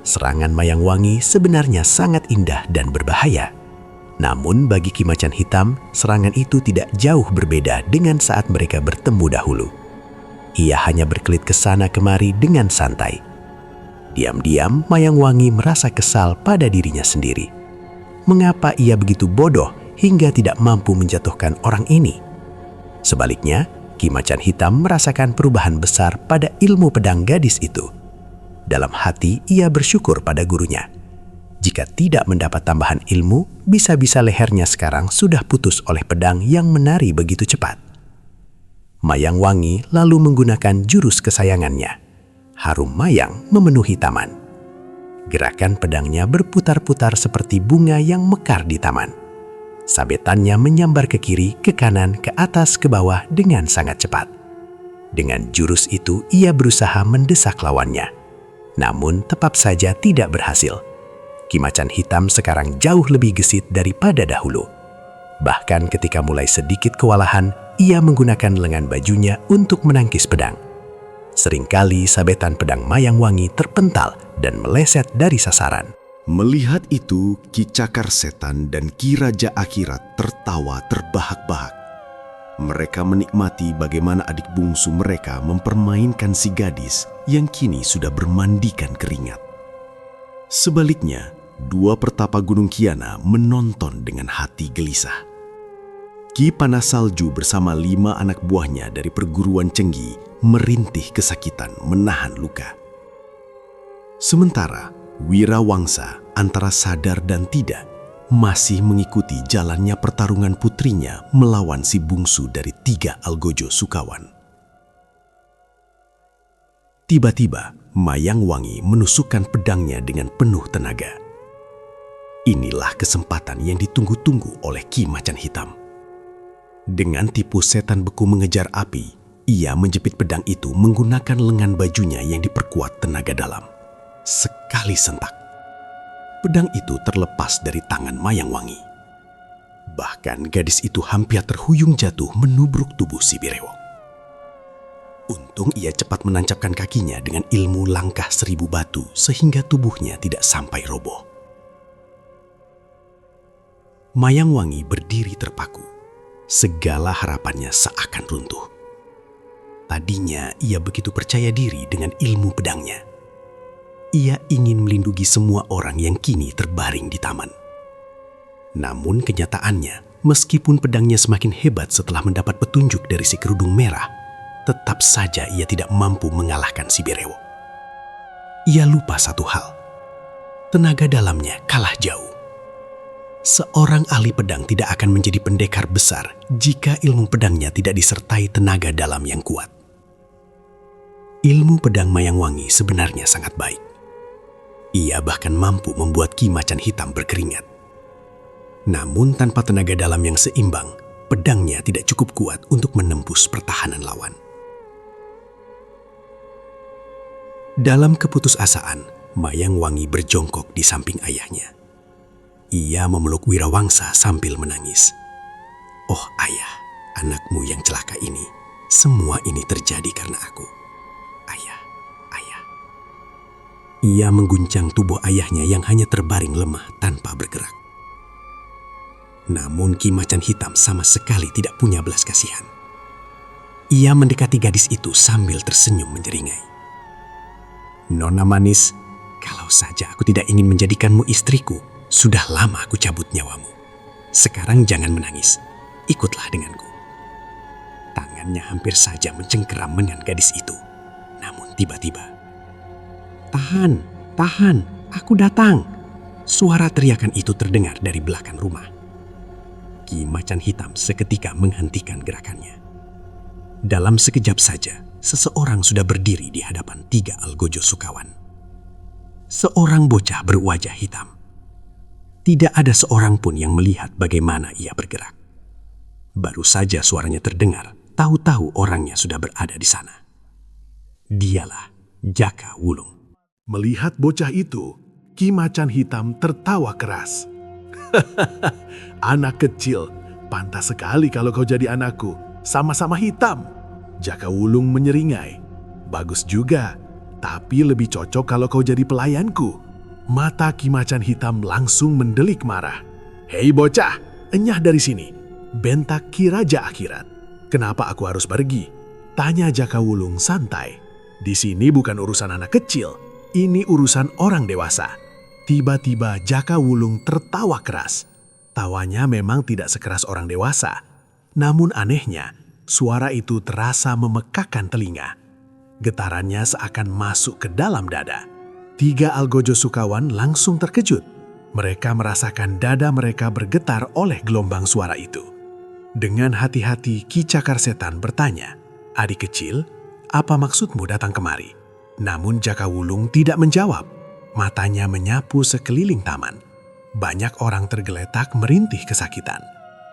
Serangan Mayang Wangi sebenarnya sangat indah dan berbahaya. Namun bagi Ki Macan Hitam, serangan itu tidak jauh berbeda dengan saat mereka bertemu dahulu. Ia hanya berkelit ke sana kemari dengan santai. Diam-diam Mayang Wangi merasa kesal pada dirinya sendiri. Mengapa ia begitu bodoh hingga tidak mampu menjatuhkan orang ini? Sebaliknya, Ki Macan Hitam merasakan perubahan besar pada ilmu pedang gadis itu. Dalam hati ia bersyukur pada gurunya. Jika tidak mendapat tambahan ilmu, bisa-bisa lehernya sekarang sudah putus oleh pedang yang menari begitu cepat. Mayang Wangi lalu menggunakan jurus kesayangannya. Harum mayang memenuhi taman. Gerakan pedangnya berputar-putar seperti bunga yang mekar di taman. Sabetannya menyambar ke kiri, ke kanan, ke atas, ke bawah dengan sangat cepat. Dengan jurus itu ia berusaha mendesak lawannya. Namun tetap saja tidak berhasil. Ki Macan Hitam sekarang jauh lebih gesit daripada dahulu. Bahkan ketika mulai sedikit kewalahan, ia menggunakan lengan bajunya untuk menangkis pedang. Seringkali sabetan pedang Mayang Wangi terpental dan meleset dari sasaran. Melihat itu, Ki Cakar Setan dan Ki Raja Akhirat tertawa terbahak-bahak. Mereka menikmati bagaimana adik bungsu mereka mempermainkan si gadis yang kini sudah bermandikan keringat. Sebaliknya, dua pertapa Gunung Kiana menonton dengan hati gelisah. Ki Panas Salju bersama 5 anak buahnya dari perguruan Cenggi merintih kesakitan menahan luka. Sementara Wirawangsa antara sadar dan tidak masih mengikuti jalannya pertarungan putrinya melawan si bungsu dari 3 Algojo Sukawan. Tiba-tiba Mayang Wangi menusukkan pedangnya dengan penuh tenaga. Inilah kesempatan yang ditunggu-tunggu oleh Ki Macan Hitam. Dengan tipu setan beku mengejar api, ia menjepit pedang itu menggunakan lengan bajunya yang diperkuat tenaga dalam. Sekali sentak, pedang itu terlepas dari tangan Mayang Wangi. Bahkan gadis itu hampir terhuyung jatuh menubruk tubuh si Birewok. Untung ia cepat menancapkan kakinya dengan ilmu langkah 1000 batu sehingga tubuhnya tidak sampai roboh. Mayang Wangi berdiri terpaku. Segala harapannya seakan runtuh. Tadinya ia begitu percaya diri dengan ilmu pedangnya. Ia ingin melindungi semua orang yang kini terbaring di taman. Namun kenyataannya, meskipun pedangnya semakin hebat setelah mendapat petunjuk dari si kerudung merah, tetap saja ia tidak mampu mengalahkan si Birewok. Ia lupa satu hal. Tenaga dalamnya kalah jauh. Seorang ahli pedang tidak akan menjadi pendekar besar jika ilmu pedangnya tidak disertai tenaga dalam yang kuat. Ilmu pedang Mayang Wangi sebenarnya sangat baik. Ia bahkan mampu membuat Ki Macan Hitam berkeringat. Namun tanpa tenaga dalam yang seimbang, pedangnya tidak cukup kuat untuk menembus pertahanan lawan. Dalam keputusasaan, Mayang Wangi berjongkok di samping ayahnya. Ia memeluk Wirawangsa sambil menangis. "Oh ayah, anakmu yang celaka ini, semua ini terjadi karena aku. Ayah, ayah." Ia mengguncang tubuh ayahnya yang hanya terbaring lemah tanpa bergerak. Namun Ki Macan Hitam sama sekali tidak punya belas kasihan. Ia mendekati gadis itu sambil tersenyum menyeringai. "Nona manis, kalau saja aku tidak ingin menjadikanmu istriku, sudah lama aku cabut nyawamu. Sekarang jangan menangis, ikutlah denganku." Tangannya hampir saja mencengkeram dengan gadis itu. Namun tiba-tiba, "Tahan, tahan, aku datang," suara teriakan itu terdengar dari belakang rumah. Ki Macan Hitam seketika menghentikan gerakannya. Dalam sekejap saja, seseorang sudah berdiri di hadapan 3 algojo sukawan. Seorang bocah berwajah hitam. Tidak ada seorang pun yang melihat bagaimana ia bergerak. Baru saja suaranya terdengar, tahu-tahu orangnya sudah berada di sana. Dialah Jaka Wulung. Melihat bocah itu, Ki Macan Hitam tertawa keras. Anak kecil, pantas sekali kalau kau jadi anakku. Sama-sama hitam. Jaka Wulung menyeringai. Bagus juga, tapi lebih cocok kalau kau jadi pelayanku. Mata Ki Macan Hitam langsung mendelik marah. Hei bocah, enyah dari sini. Bentak Ki Raja Akhirat. Kenapa aku harus pergi? Tanya Jaka Wulung santai. Di sini bukan urusan anak kecil, ini urusan orang dewasa. Tiba-tiba Jaka Wulung tertawa keras. Tawanya memang tidak sekeras orang dewasa. Namun anehnya, suara itu terasa memekakan telinga. Getarannya seakan masuk ke dalam dada. 3 algojo sukawan langsung terkejut. Mereka merasakan dada mereka bergetar oleh gelombang suara itu. Dengan hati-hati Ki Cakar Setan bertanya, "Adik kecil, apa maksudmu datang kemari?" Namun Jaka Wulung tidak menjawab. Matanya menyapu sekeliling taman. Banyak orang tergeletak merintih kesakitan.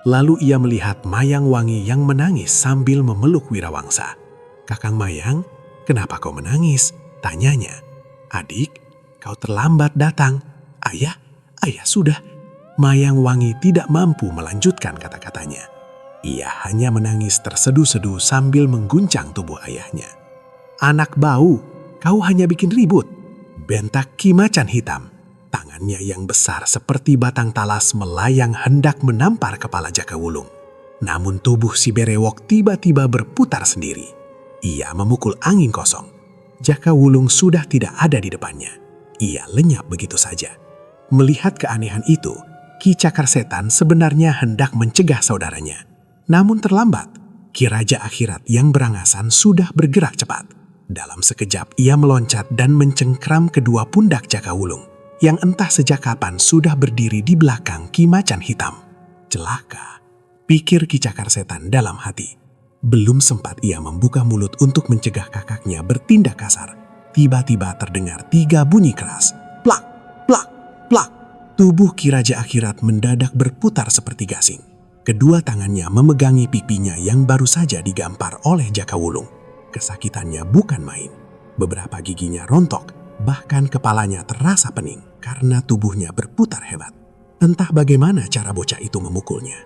Lalu ia melihat Mayang Wangi yang menangis sambil memeluk Wirawangsa. "Kakang Mayang, kenapa kau menangis?" tanyanya. "Adik, kau terlambat datang." Ayah sudah." Mayang Wangi tidak mampu melanjutkan kata-katanya. Ia hanya menangis terseduh-seduh sambil mengguncang tubuh ayahnya. "Anak bau, kau hanya bikin ribut," bentak Ki Macan Hitam. Tangannya yang besar seperti batang talas melayang hendak menampar kepala Jaka Wulung. Namun tubuh si berewok tiba-tiba berputar sendiri. Ia memukul angin kosong. Jaka Wulung sudah tidak ada di depannya. Ia lenyap begitu saja. Melihat keanehan itu, Ki Cakar Setan sebenarnya hendak mencegah saudaranya. Namun terlambat. Ki Raja Akhirat yang berangasan sudah bergerak cepat. Dalam sekejap ia meloncat dan mencengkram kedua pundak Jaka Wulung, yang entah sejak kapan sudah berdiri di belakang Ki Macan Hitam. Celaka, pikir Ki Cakar Setan dalam hati. Belum sempat ia membuka mulut untuk mencegah kakaknya bertindak kasar. Tiba-tiba terdengar 3 bunyi keras. Plak, plak, plak. Tubuh Ki Raja Akhirat mendadak berputar seperti gasing. Kedua tangannya memegangi pipinya yang baru saja digampar oleh Jaka Wulung. Kesakitannya bukan main. Beberapa giginya rontok, bahkan kepalanya terasa pening karena tubuhnya berputar hebat. Entah bagaimana cara bocah itu memukulnya.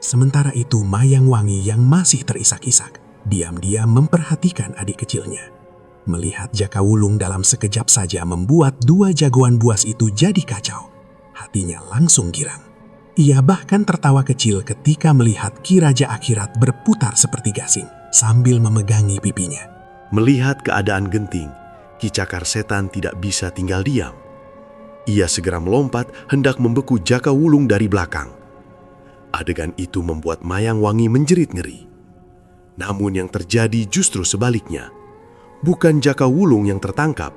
Sementara itu Mayang Wangi yang masih terisak-isak, diam-diam memperhatikan adik kecilnya. Melihat Jaka Wulung dalam sekejap saja membuat 2 jagoan buas itu jadi kacau. Hatinya langsung girang. Ia bahkan tertawa kecil ketika melihat Ki Raja Akhirat berputar seperti gasing sambil memegangi pipinya. Melihat keadaan genting, Ki Cakar Setan tidak bisa tinggal diam. Ia segera melompat hendak membeku Jaka Wulung dari belakang. Adegan itu membuat Mayang Wangi menjerit ngeri. Namun yang terjadi justru sebaliknya. Bukan Jaka Wulung yang tertangkap.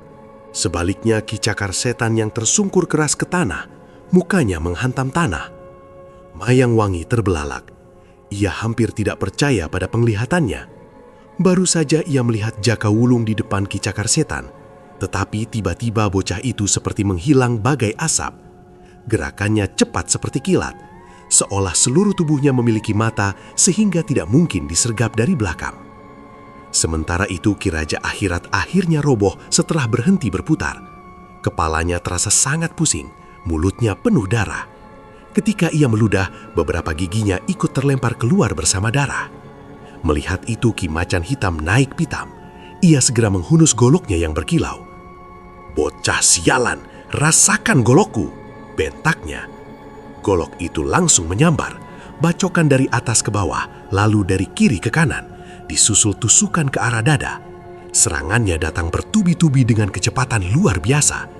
Sebaliknya Ki Cakar Setan yang tersungkur keras ke tanah, mukanya menghantam tanah. Mayang Wangi terbelalak. Ia hampir tidak percaya pada penglihatannya. Baru saja ia melihat Jaka Wulung di depan Ki Cakar Setan, tetapi tiba-tiba bocah itu seperti menghilang bagai asap. Gerakannya cepat seperti kilat, seolah seluruh tubuhnya memiliki mata sehingga tidak mungkin disergap dari belakang. Sementara itu Ki Raja Akhirat akhirnya roboh setelah berhenti berputar. Kepalanya terasa sangat pusing, mulutnya penuh darah. Ketika ia meludah, beberapa giginya ikut terlempar keluar bersama darah. Melihat itu Ki Macan Hitam naik pitam. Ia segera menghunus goloknya yang berkilau. "Bocah sialan, rasakan golokku!" bentaknya. Golok itu langsung menyambar, bacokan dari atas ke bawah, lalu dari kiri ke kanan, disusul tusukan ke arah dada. Serangannya datang bertubi-tubi dengan kecepatan luar biasa.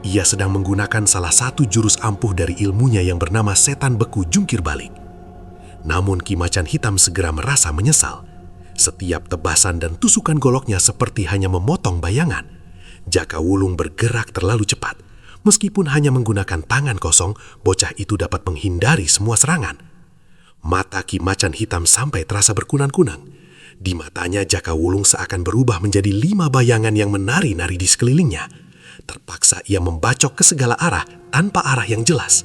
Ia sedang menggunakan salah satu jurus ampuh dari ilmunya yang bernama Setan Beku Jungkir Balik. Namun Ki Macan Hitam segera merasa menyesal. Setiap tebasan dan tusukan goloknya seperti hanya memotong bayangan. Jaka Wulung bergerak terlalu cepat, Meskipun hanya menggunakan tangan kosong, bocah itu dapat menghindari semua serangan. Mata Ki Macan Hitam sampai terasa berkunang-kunang. Di matanya Jaka Wulung seakan berubah menjadi 5 bayangan yang menari-nari di sekelilingnya. Terpaksa ia membacok ke segala arah tanpa arah yang jelas.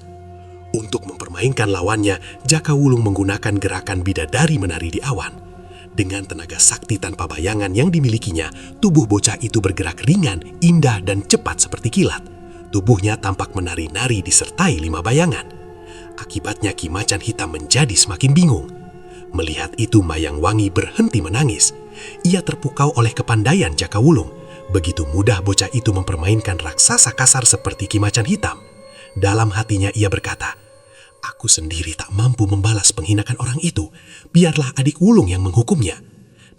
Untuk mempermainkan lawannya, Jaka Wulung menggunakan gerakan bidadari menari di awan. Dengan tenaga sakti tanpa bayangan yang dimilikinya, tubuh bocah itu bergerak ringan, indah, dan cepat seperti kilat. Tubuhnya tampak menari-nari disertai 5 bayangan. Akibatnya Ki Macan Hitam menjadi semakin bingung. Melihat itu Mayang Wangi berhenti menangis. Ia terpukau oleh kepandaian Jaka Wulung. Begitu mudah bocah itu mempermainkan raksasa kasar seperti Ki Macan Hitam. Dalam hatinya ia berkata, "Aku sendiri tak mampu membalas penghinakan orang itu. Biarlah adik Wulung yang menghukumnya."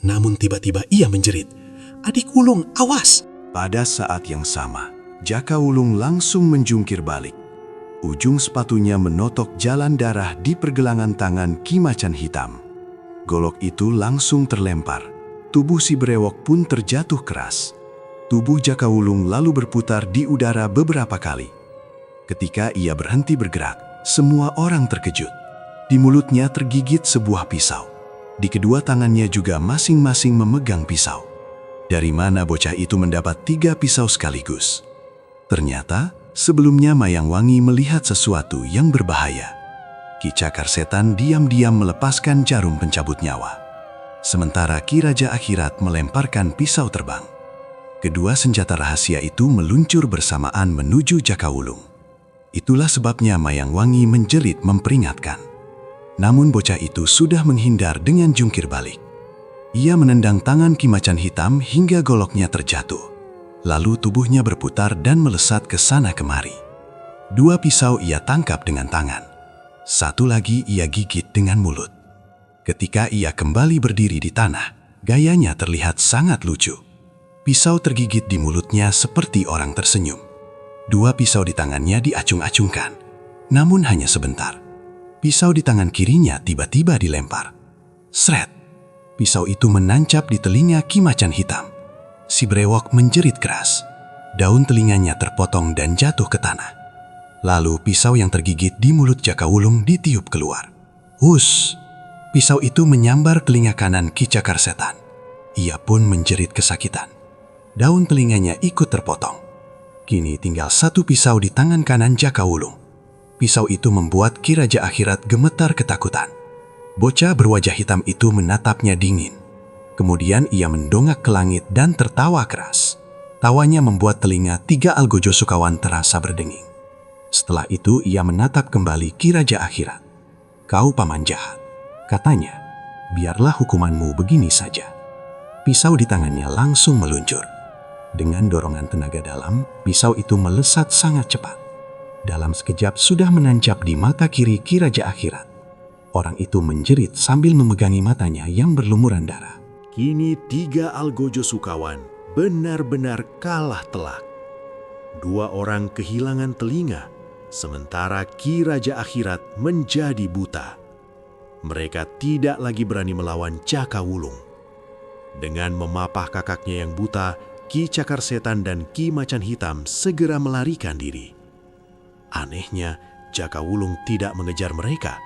Namun tiba-tiba ia menjerit, "Adik Wulung, awas!" Pada saat yang sama, Jaka Wulung langsung menjungkir balik. Ujung sepatunya menotok jalan darah di pergelangan tangan Ki Macan Hitam. Golok itu langsung terlempar. Tubuh si brewok pun terjatuh keras. Tubuh Jaka Wulung lalu berputar di udara beberapa kali. Ketika ia berhenti bergerak, semua orang terkejut. Di mulutnya tergigit sebuah pisau. Di kedua tangannya juga masing-masing memegang pisau. Dari mana bocah itu mendapat 3 pisau sekaligus? Ternyata, sebelumnya Mayang Wangi melihat sesuatu yang berbahaya. Ki Cakar Setan diam-diam melepaskan jarum pencabut nyawa. Sementara Ki Raja Akhirat melemparkan pisau terbang. Kedua senjata rahasia itu meluncur bersamaan menuju Jaka Wulung. Itulah sebabnya Mayang Wangi menjerit memperingatkan. Namun bocah itu sudah menghindar dengan jungkir balik. Ia menendang tangan Ki Macan Hitam hingga goloknya terjatuh. Lalu tubuhnya berputar dan melesat ke sana kemari. 2 pisau ia tangkap dengan tangan. 1 lagi ia gigit dengan mulut. Ketika ia kembali berdiri di tanah, gayanya terlihat sangat lucu. Pisau tergigit di mulutnya seperti orang tersenyum. 2 pisau di tangannya diacung-acungkan, namun hanya sebentar. Pisau di tangan kirinya tiba-tiba dilempar. Sret! Pisau itu menancap di telinga Ki Macan Hitam. Si brewok menjerit keras. Daun telinganya terpotong dan jatuh ke tanah. Lalu pisau yang tergigit di mulut Jaka Wulung ditiup keluar. Hus! Pisau itu menyambar telinga kanan Ki Cakar Setan. Ia pun menjerit kesakitan. Daun telinganya ikut terpotong. Kini tinggal 1 pisau di tangan kanan Jaka Wulung. Pisau itu membuat Ki Raja Akhirat gemetar ketakutan. Bocah berwajah hitam itu menatapnya dingin. Kemudian ia mendongak ke langit dan tertawa keras. Tawanya membuat telinga 3 algojo Sukawan terasa berdenging. Setelah itu ia menatap kembali Ki Raja Akhirat. "Kau paman jahat," katanya. "Biarlah hukumanmu begini saja." Pisau di tangannya langsung meluncur. Dengan dorongan tenaga dalam, pisau itu melesat sangat cepat. Dalam sekejap sudah menancap di mata kiri Ki Raja Akhirat. Orang itu menjerit sambil memegangi matanya yang berlumuran darah. Kini 3 algojo Sukawan benar-benar kalah telak. 2 orang kehilangan telinga, sementara Ki Raja Akhirat menjadi buta. Mereka tidak lagi berani melawan Jaka Wulung. Dengan memapah kakaknya yang buta, Ki Cakar Setan dan Ki Macan Hitam segera melarikan diri. Anehnya, Jaka Wulung tidak mengejar mereka.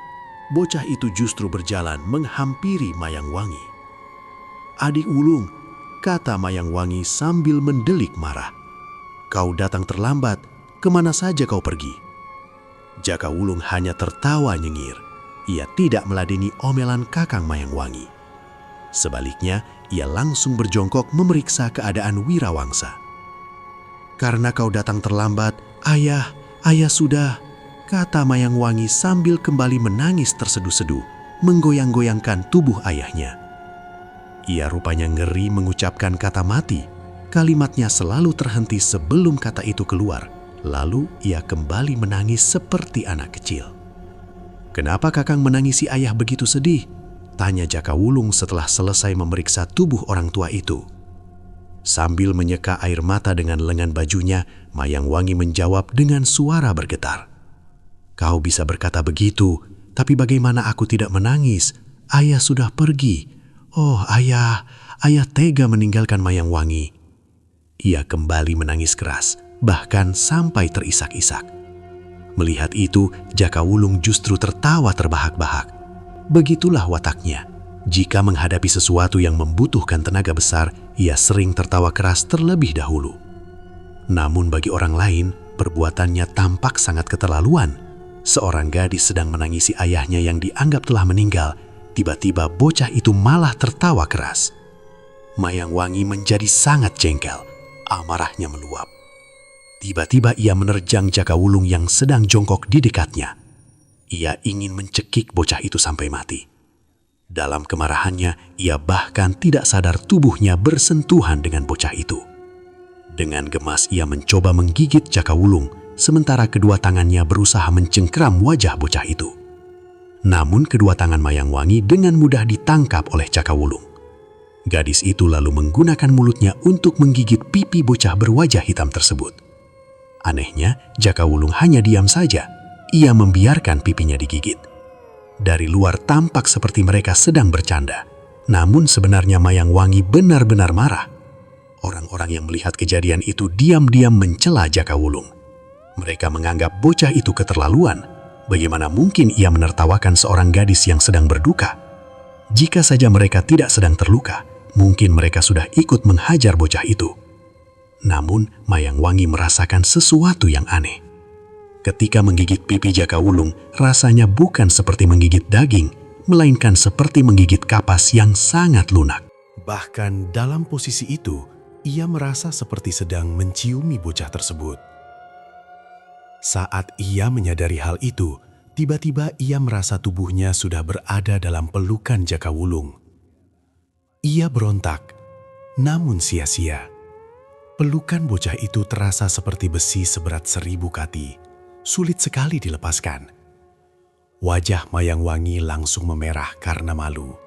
Bocah itu justru berjalan menghampiri Mayang Wangi. "Adik Wulung," kata Mayang Wangi sambil mendelik marah. "Kau datang terlambat, kemana saja kau pergi?" Jaka Wulung hanya tertawa nyengir. Ia tidak meladeni omelan kakang Mayang Wangi. Sebaliknya, ia langsung berjongkok memeriksa keadaan Wirawangsa. "Karena kau datang terlambat, ayah sudah," kata Mayang Wangi sambil kembali menangis terseduh-seduh, menggoyang-goyangkan tubuh ayahnya. Ia rupanya ngeri mengucapkan kata mati. Kalimatnya selalu terhenti sebelum kata itu keluar. Lalu ia kembali menangis seperti anak kecil. "Kenapa kakang menangisi ayah begitu sedih?" tanya Jaka Wulung setelah selesai memeriksa tubuh orang tua itu. Sambil menyeka air mata dengan lengan bajunya, Mayang Wangi menjawab dengan suara bergetar. "Kau bisa berkata begitu, tapi bagaimana aku tidak menangis? Ayah sudah pergi. Oh ayah tega meninggalkan Mayang Wangi." Ia kembali menangis keras. bahkan sampai terisak-isak. Melihat itu, Jaka Wulung justru tertawa terbahak-bahak. Begitulah wataknya. Jika menghadapi sesuatu yang membutuhkan tenaga besar, ia sering tertawa keras terlebih dahulu. Namun bagi orang lain, perbuatannya tampak sangat keterlaluan. Seorang gadis sedang menangisi ayahnya yang dianggap telah meninggal. Tiba-tiba bocah itu malah tertawa keras. Mayang Wangi menjadi sangat jengkel. Amarahnya meluap. Tiba-tiba ia menerjang Jaka Wulung yang sedang jongkok di dekatnya. Ia ingin mencekik bocah itu sampai mati. Dalam kemarahannya, ia bahkan tidak sadar tubuhnya bersentuhan dengan bocah itu. Dengan gemas ia mencoba menggigit Jaka Wulung, sementara kedua tangannya berusaha mencengkeram wajah bocah itu. Namun kedua tangan Mayang Wangi dengan mudah ditangkap oleh Jaka Wulung. Gadis itu lalu menggunakan mulutnya untuk menggigit pipi bocah berwajah hitam tersebut. Anehnya, Jaka Wulung hanya diam saja. Ia membiarkan pipinya digigit. Dari luar tampak seperti mereka sedang bercanda. Namun sebenarnya Mayang Wangi benar-benar marah. Orang-orang yang melihat kejadian itu diam-diam mencela Jaka Wulung. Mereka menganggap bocah itu keterlaluan. Bagaimana mungkin ia menertawakan seorang gadis yang sedang berduka? Jika saja mereka tidak sedang terluka, mungkin mereka sudah ikut menghajar bocah itu. Namun, Mayang Wangi merasakan sesuatu yang aneh. Ketika menggigit pipi Jaka Wulung, rasanya bukan seperti menggigit daging, melainkan seperti menggigit kapas yang sangat lunak. Bahkan dalam posisi itu, ia merasa seperti sedang menciumi bocah tersebut. Saat ia menyadari hal itu, tiba-tiba ia merasa tubuhnya sudah berada dalam pelukan Jaka Wulung. Ia berontak, namun sia-sia. Pelukan bocah itu terasa seperti besi seberat 1000 kati, sulit sekali dilepaskan. Wajah Mayang Wangi langsung memerah karena malu.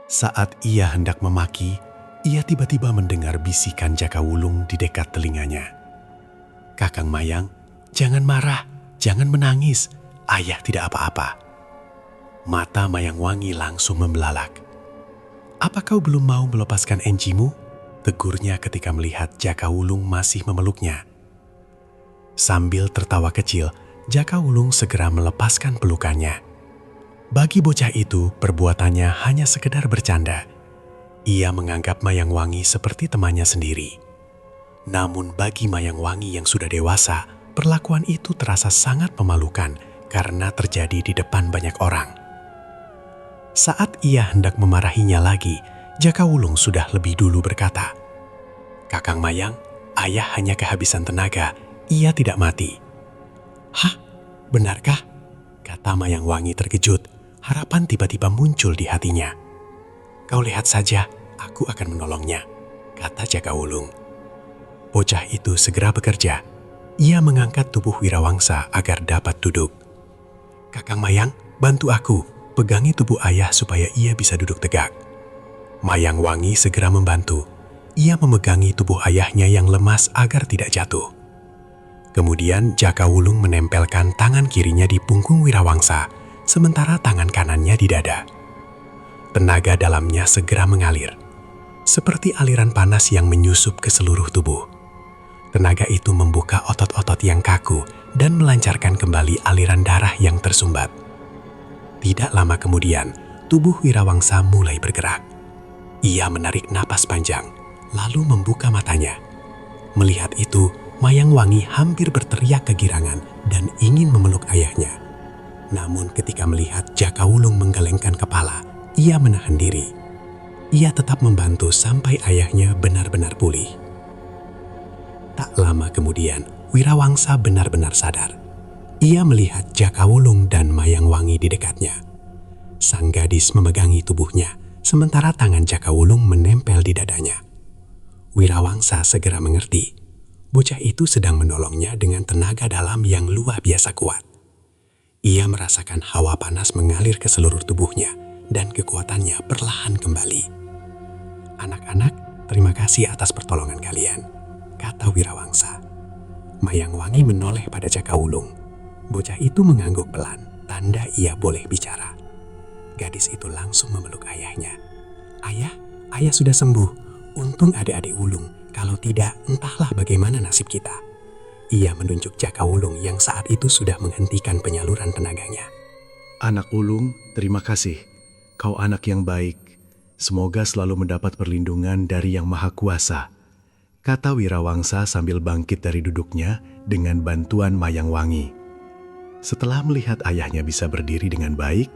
Saat ia hendak memaki, ia tiba-tiba mendengar bisikan Jaka Wulung di dekat telinganya. "Kakang Mayang, jangan marah, jangan menangis. Ayah tidak apa-apa." Mata Mayang Wangi langsung membelalak. "Apa kau belum mau melepaskan encimu?" tegurnya ketika melihat Jaka Wulung masih memeluknya. Sambil tertawa kecil, Jaka Wulung segera melepaskan pelukannya. Bagi bocah itu, perbuatannya hanya sekedar bercanda. Ia menganggap Mayang Wangi seperti temannya sendiri. Namun bagi Mayang Wangi yang sudah dewasa, perlakuan itu terasa sangat memalukan karena terjadi di depan banyak orang. Saat ia hendak memarahinya lagi, Jaka Wulung sudah lebih dulu berkata, "Kakang Mayang, ayah hanya kehabisan tenaga, ia tidak mati." "Hah? Benarkah?" kata Mayang Wangi terkejut. Harapan tiba-tiba muncul di hatinya. "Kau lihat saja, aku akan menolongnya," kata Jaka Wulung. Bocah itu segera bekerja. Ia mengangkat tubuh Wirawangsa agar dapat duduk. "Kakang Mayang, bantu aku, pegangi tubuh ayah supaya ia bisa duduk tegak." Mayang Wangi segera membantu. Ia memegangi tubuh ayahnya yang lemas agar tidak jatuh. Kemudian Jaka Wulung menempelkan tangan kirinya di punggung Wirawangsa, sementara tangan kanannya di dada. Tenaga dalamnya segera mengalir, seperti aliran panas yang menyusup ke seluruh tubuh. Tenaga itu membuka otot-otot yang kaku dan melancarkan kembali aliran darah yang tersumbat. Tidak lama kemudian, tubuh Wirawangsa mulai bergerak. Ia menarik napas panjang, lalu membuka matanya. Melihat itu, Mayang Wangi hampir berteriak kegirangan dan ingin memeluk ayahnya. Namun ketika melihat Jaka Wulung menggelengkan kepala, ia menahan diri. Ia tetap membantu sampai ayahnya benar-benar pulih. Tak lama kemudian, Wirawangsa benar-benar sadar. Ia melihat Jaka Wulung dan Mayang Wangi di dekatnya. Sang gadis memegangi tubuhnya, sementara tangan Jaka Wulung menempel di dadanya. Wirawangsa segera mengerti. Bocah itu sedang menolongnya dengan tenaga dalam yang luar biasa kuat. Ia merasakan hawa panas mengalir ke seluruh tubuhnya dan kekuatannya perlahan kembali. "Anak-anak, terima kasih atas pertolongan kalian," kata Wirawangsa. Mayang Wangi menoleh pada Jaka Wulung. Bocah itu mengangguk pelan, tanda ia boleh bicara. Gadis itu langsung memeluk ayahnya. Ayah sudah sembuh. Untung adik-adik Wulung, Kalau tidak, entahlah bagaimana nasib kita. Ia menunjuk Jaka Wulung yang saat itu sudah menghentikan penyaluran tenaganya. Anak ulung, terima kasih. Kau anak yang baik. Semoga selalu mendapat perlindungan dari Yang Maha Kuasa, kata Wirawangsa sambil bangkit dari duduknya dengan bantuan Mayang Wangi. Setelah melihat ayahnya bisa berdiri dengan baik,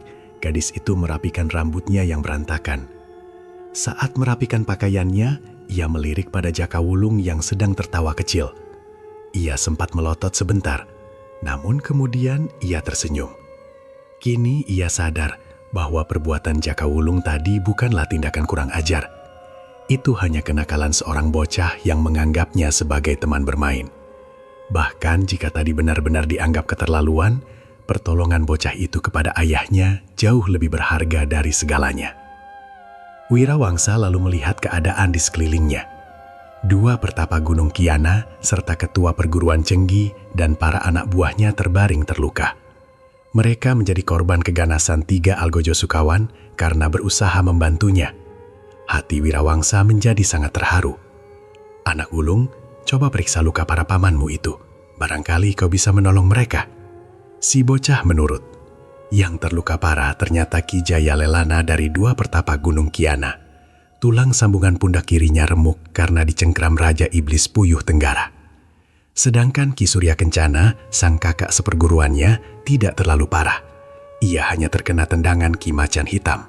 gadis itu merapikan rambutnya yang berantakan. Saat merapikan pakaiannya, ia melirik pada Jaka Wulung yang sedang tertawa kecil. Ia sempat melotot sebentar, namun kemudian ia tersenyum. Kini ia sadar bahwa perbuatan Jaka Wulung tadi bukanlah tindakan kurang ajar. Itu hanya kenakalan seorang bocah yang menganggapnya sebagai teman bermain. Bahkan jika tadi benar-benar dianggap keterlaluan, pertolongan bocah itu kepada ayahnya jauh lebih berharga dari segalanya. Wirawangsa lalu melihat keadaan di sekelilingnya. Dua pertapa Gunung Kiana serta ketua perguruan Cenggi dan para anak buahnya terbaring terluka. Mereka menjadi korban keganasan 3 Algojo Sukawan karena berusaha membantunya. Hati Wirawangsa menjadi sangat terharu. Anak Wulung, coba periksa luka para pamanmu itu. Barangkali kau bisa menolong mereka. Si bocah menurut. Yang terluka parah ternyata Ki Jaya Lelana dari 2 pertapa Gunung Kiana. Tulang sambungan pundak kirinya remuk karena dicengkram Raja Iblis Puyuh Tenggara. Sedangkan Ki Surya Kencana, sang kakak seperguruannya, tidak terlalu parah. Ia hanya terkena tendangan Ki Macan Hitam.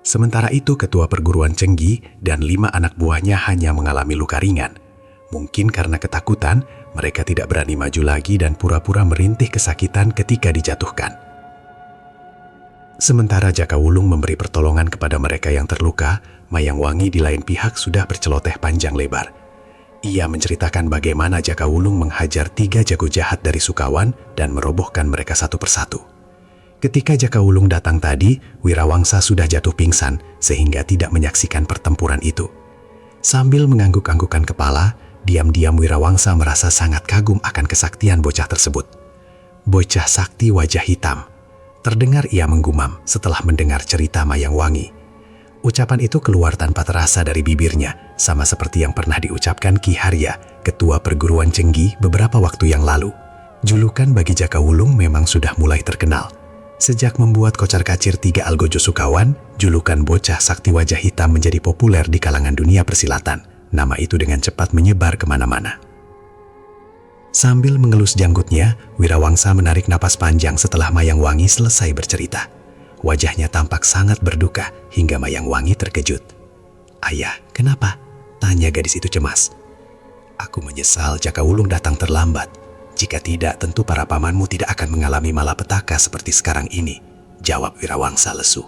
Sementara itu ketua perguruan Cenggi dan 5 anak buahnya hanya mengalami luka ringan. Mungkin karena ketakutan, mereka tidak berani maju lagi dan pura-pura merintih kesakitan ketika dijatuhkan. Sementara Jaka Wulung memberi pertolongan kepada mereka yang terluka, Mayang Wangi di lain pihak sudah berceloteh panjang lebar. Ia menceritakan bagaimana Jaka Wulung menghajar 3 jago jahat dari Sukawan dan merobohkan mereka satu persatu. Ketika Jaka Wulung datang tadi, Wirawangsa sudah jatuh pingsan sehingga tidak menyaksikan pertempuran itu. Sambil mengangguk-anggukan kepala, diam-diam Wirawangsa merasa sangat kagum akan kesaktian bocah tersebut. Bocah sakti wajah hitam. Terdengar ia menggumam setelah mendengar cerita Mayang Wangi. Ucapan itu keluar tanpa terasa dari bibirnya, sama seperti yang pernah diucapkan Ki Harya, ketua perguruan Cenggi beberapa waktu yang lalu. Julukan bagi Jaka Wulung memang sudah mulai terkenal. Sejak membuat kocar-kacir 3 Algojo Sukawan, julukan bocah sakti wajah hitam menjadi populer di kalangan dunia persilatan. Nama itu dengan cepat menyebar kemana-mana. Sambil mengelus janggutnya, Wirawangsa menarik napas panjang setelah Mayang Wangi selesai bercerita. Wajahnya tampak sangat berduka hingga Mayang Wangi terkejut. "Ayah, kenapa?" tanya gadis itu cemas. "Aku menyesal Jaka Wulung datang terlambat. Jika tidak, tentu para pamanmu tidak akan mengalami malapetaka seperti sekarang ini," jawab Wirawangsa lesu.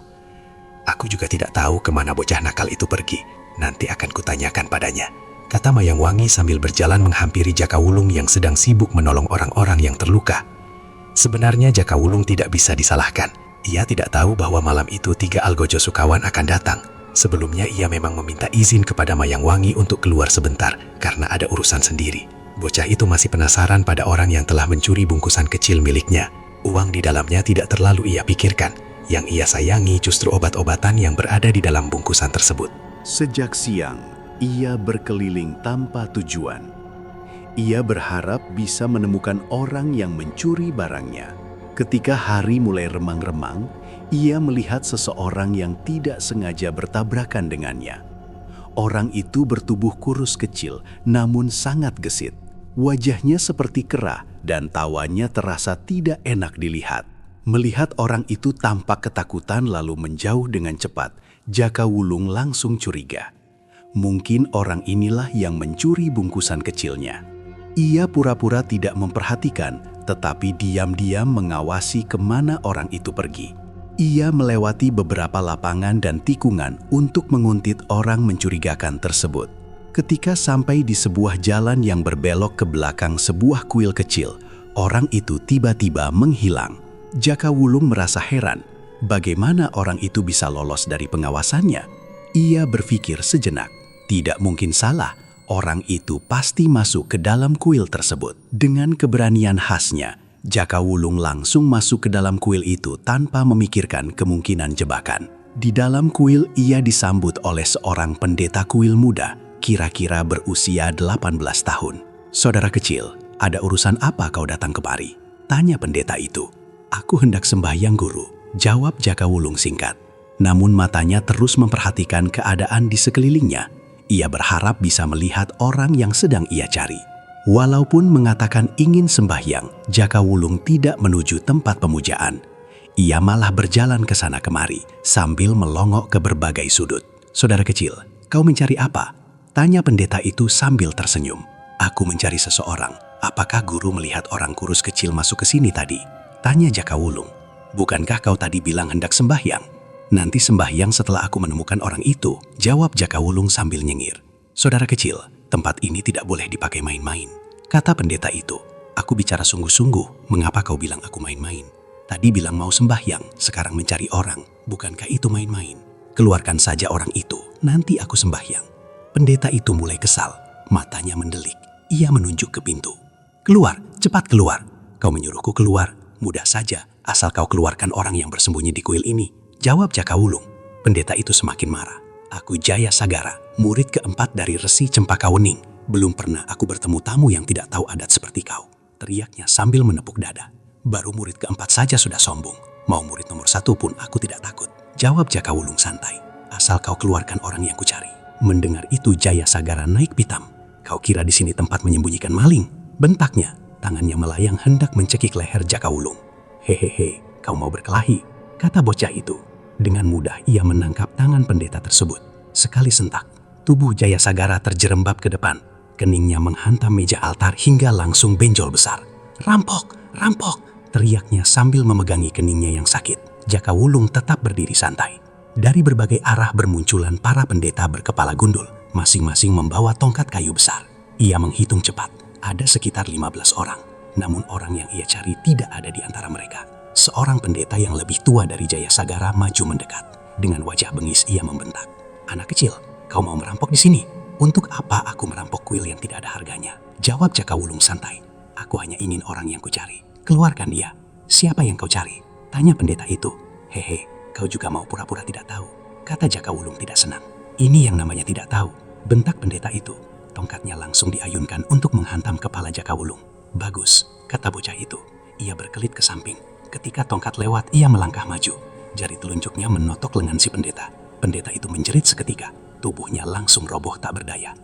"Aku juga tidak tahu kemana bocah nakal itu pergi. Nanti akan kutanyakan padanya," kata Mayang Wangi sambil berjalan menghampiri Jaka Wulung yang sedang sibuk menolong orang-orang yang terluka. Sebenarnya Jaka Wulung tidak bisa disalahkan. Ia tidak tahu bahwa malam itu 3 Algojo Sukawan akan datang. Sebelumnya ia memang meminta izin kepada Mayang Wangi untuk keluar sebentar karena ada urusan sendiri. Bocah itu masih penasaran pada orang yang telah mencuri bungkusan kecil miliknya. Uang di dalamnya tidak terlalu ia pikirkan. Yang ia sayangi justru obat-obatan yang berada di dalam bungkusan tersebut. Sejak siang, ia berkeliling tanpa tujuan. Ia berharap bisa menemukan orang yang mencuri barangnya. Ketika hari mulai remang-remang, ia melihat seseorang yang tidak sengaja bertabrakan dengannya. Orang itu bertubuh kurus kecil, namun sangat gesit. Wajahnya seperti kera dan tawanya terasa tidak enak dilihat. Melihat orang itu tampak ketakutan lalu menjauh dengan cepat, Jaka Wulung langsung curiga. Mungkin orang inilah yang mencuri bungkusan kecilnya. Ia pura-pura tidak memperhatikan, tetapi diam-diam mengawasi kemana orang itu pergi. Ia melewati beberapa lapangan dan tikungan untuk menguntit orang mencurigakan tersebut. Ketika sampai di sebuah jalan yang berbelok ke belakang sebuah kuil kecil, orang itu tiba-tiba menghilang. Jaka Wulung merasa heran, bagaimana orang itu bisa lolos dari pengawasannya? Ia berpikir sejenak, tidak mungkin salah. Orang itu pasti masuk ke dalam kuil tersebut. Dengan keberanian khasnya, Jaka Wulung langsung masuk ke dalam kuil itu tanpa memikirkan kemungkinan jebakan. Di dalam kuil ia disambut oleh seorang pendeta kuil muda, kira-kira berusia 18 tahun. "Saudara kecil, ada urusan apa kau datang kemari?" tanya pendeta itu. "Aku hendak sembahyang, Guru," jawab Jaka Wulung singkat. Namun matanya terus memperhatikan keadaan di sekelilingnya. Ia berharap bisa melihat orang yang sedang ia cari. Walaupun mengatakan ingin sembahyang, Jaka Wulung tidak menuju tempat pemujaan. Ia malah berjalan ke sana kemari sambil melongok ke berbagai sudut. "Saudara kecil, kau mencari apa?" tanya pendeta itu sambil tersenyum. "Aku mencari seseorang. Apakah Guru melihat orang kurus kecil masuk ke sini tadi?" tanya Jaka Wulung. "Bukankah kau tadi bilang hendak sembahyang?" "Nanti sembahyang setelah aku menemukan orang itu," jawab Jaka Wulung sambil nyengir. "Saudara kecil, tempat ini tidak boleh dipakai main-main," kata pendeta itu. "Aku bicara sungguh-sungguh, mengapa kau bilang aku main-main? Tadi bilang mau sembahyang, sekarang mencari orang. Bukankah itu main-main? Keluarkan saja orang itu, nanti aku sembahyang." Pendeta itu mulai kesal, matanya mendelik. Ia menunjuk ke pintu. "Keluar, cepat keluar. Kau menyuruhku keluar, mudah saja, asal kau keluarkan orang yang bersembunyi di kuil ini," jawab Jaka Wulung. Pendeta itu semakin marah. "Aku Jaya Sagara, murid keempat dari Resi Cempakawening. Belum pernah aku bertemu tamu yang tidak tahu adat seperti kau," teriaknya sambil menepuk dada. "Baru murid keempat saja sudah sombong. Mau murid nomor 1 pun aku tidak takut," jawab Jaka Wulung santai. "Asal kau keluarkan orang yang kucari." Mendengar itu Jaya Sagara naik pitam. "Kau kira di sini tempat menyembunyikan maling?" bentaknya. Tangannya melayang hendak mencekik leher Jaka Wulung. "Hehehe, kau mau berkelahi?" kata bocah itu. Dengan mudah ia menangkap tangan pendeta tersebut. Sekali sentak, tubuh Jaya Sagara terjerembab ke depan. Keningnya menghantam meja altar hingga langsung benjol besar. "Rampok! Rampok!" teriaknya sambil memegangi keningnya yang sakit. Jaka Wulung tetap berdiri santai. Dari berbagai arah bermunculan para pendeta berkepala gundul, masing-masing membawa tongkat kayu besar. Ia menghitung cepat, ada sekitar 15 orang. Namun orang yang ia cari tidak ada di antara mereka. Seorang pendeta yang lebih tua dari Jaya Sagara maju mendekat. Dengan wajah bengis ia membentak, "Anak kecil, kau mau merampok di sini? Untuk apa aku merampok kuil yang tidak ada harganya?" jawab Jaka Wulung santai. "Aku hanya ingin orang yang kucari. Keluarkan dia." "Siapa yang kau cari?" tanya pendeta itu. "Hehe, kau juga mau pura-pura tidak tahu," kata Jaka Wulung tidak senang. "Ini yang namanya tidak tahu," bentak pendeta itu. Tongkatnya langsung diayunkan untuk menghantam kepala Jaka Wulung. "Bagus," kata bocah itu. Ia berkelit ke samping. Ketika tongkat lewat, ia melangkah maju. Jari telunjuknya menotok lengan si pendeta. Pendeta itu menjerit seketika. Tubuhnya langsung roboh tak berdaya.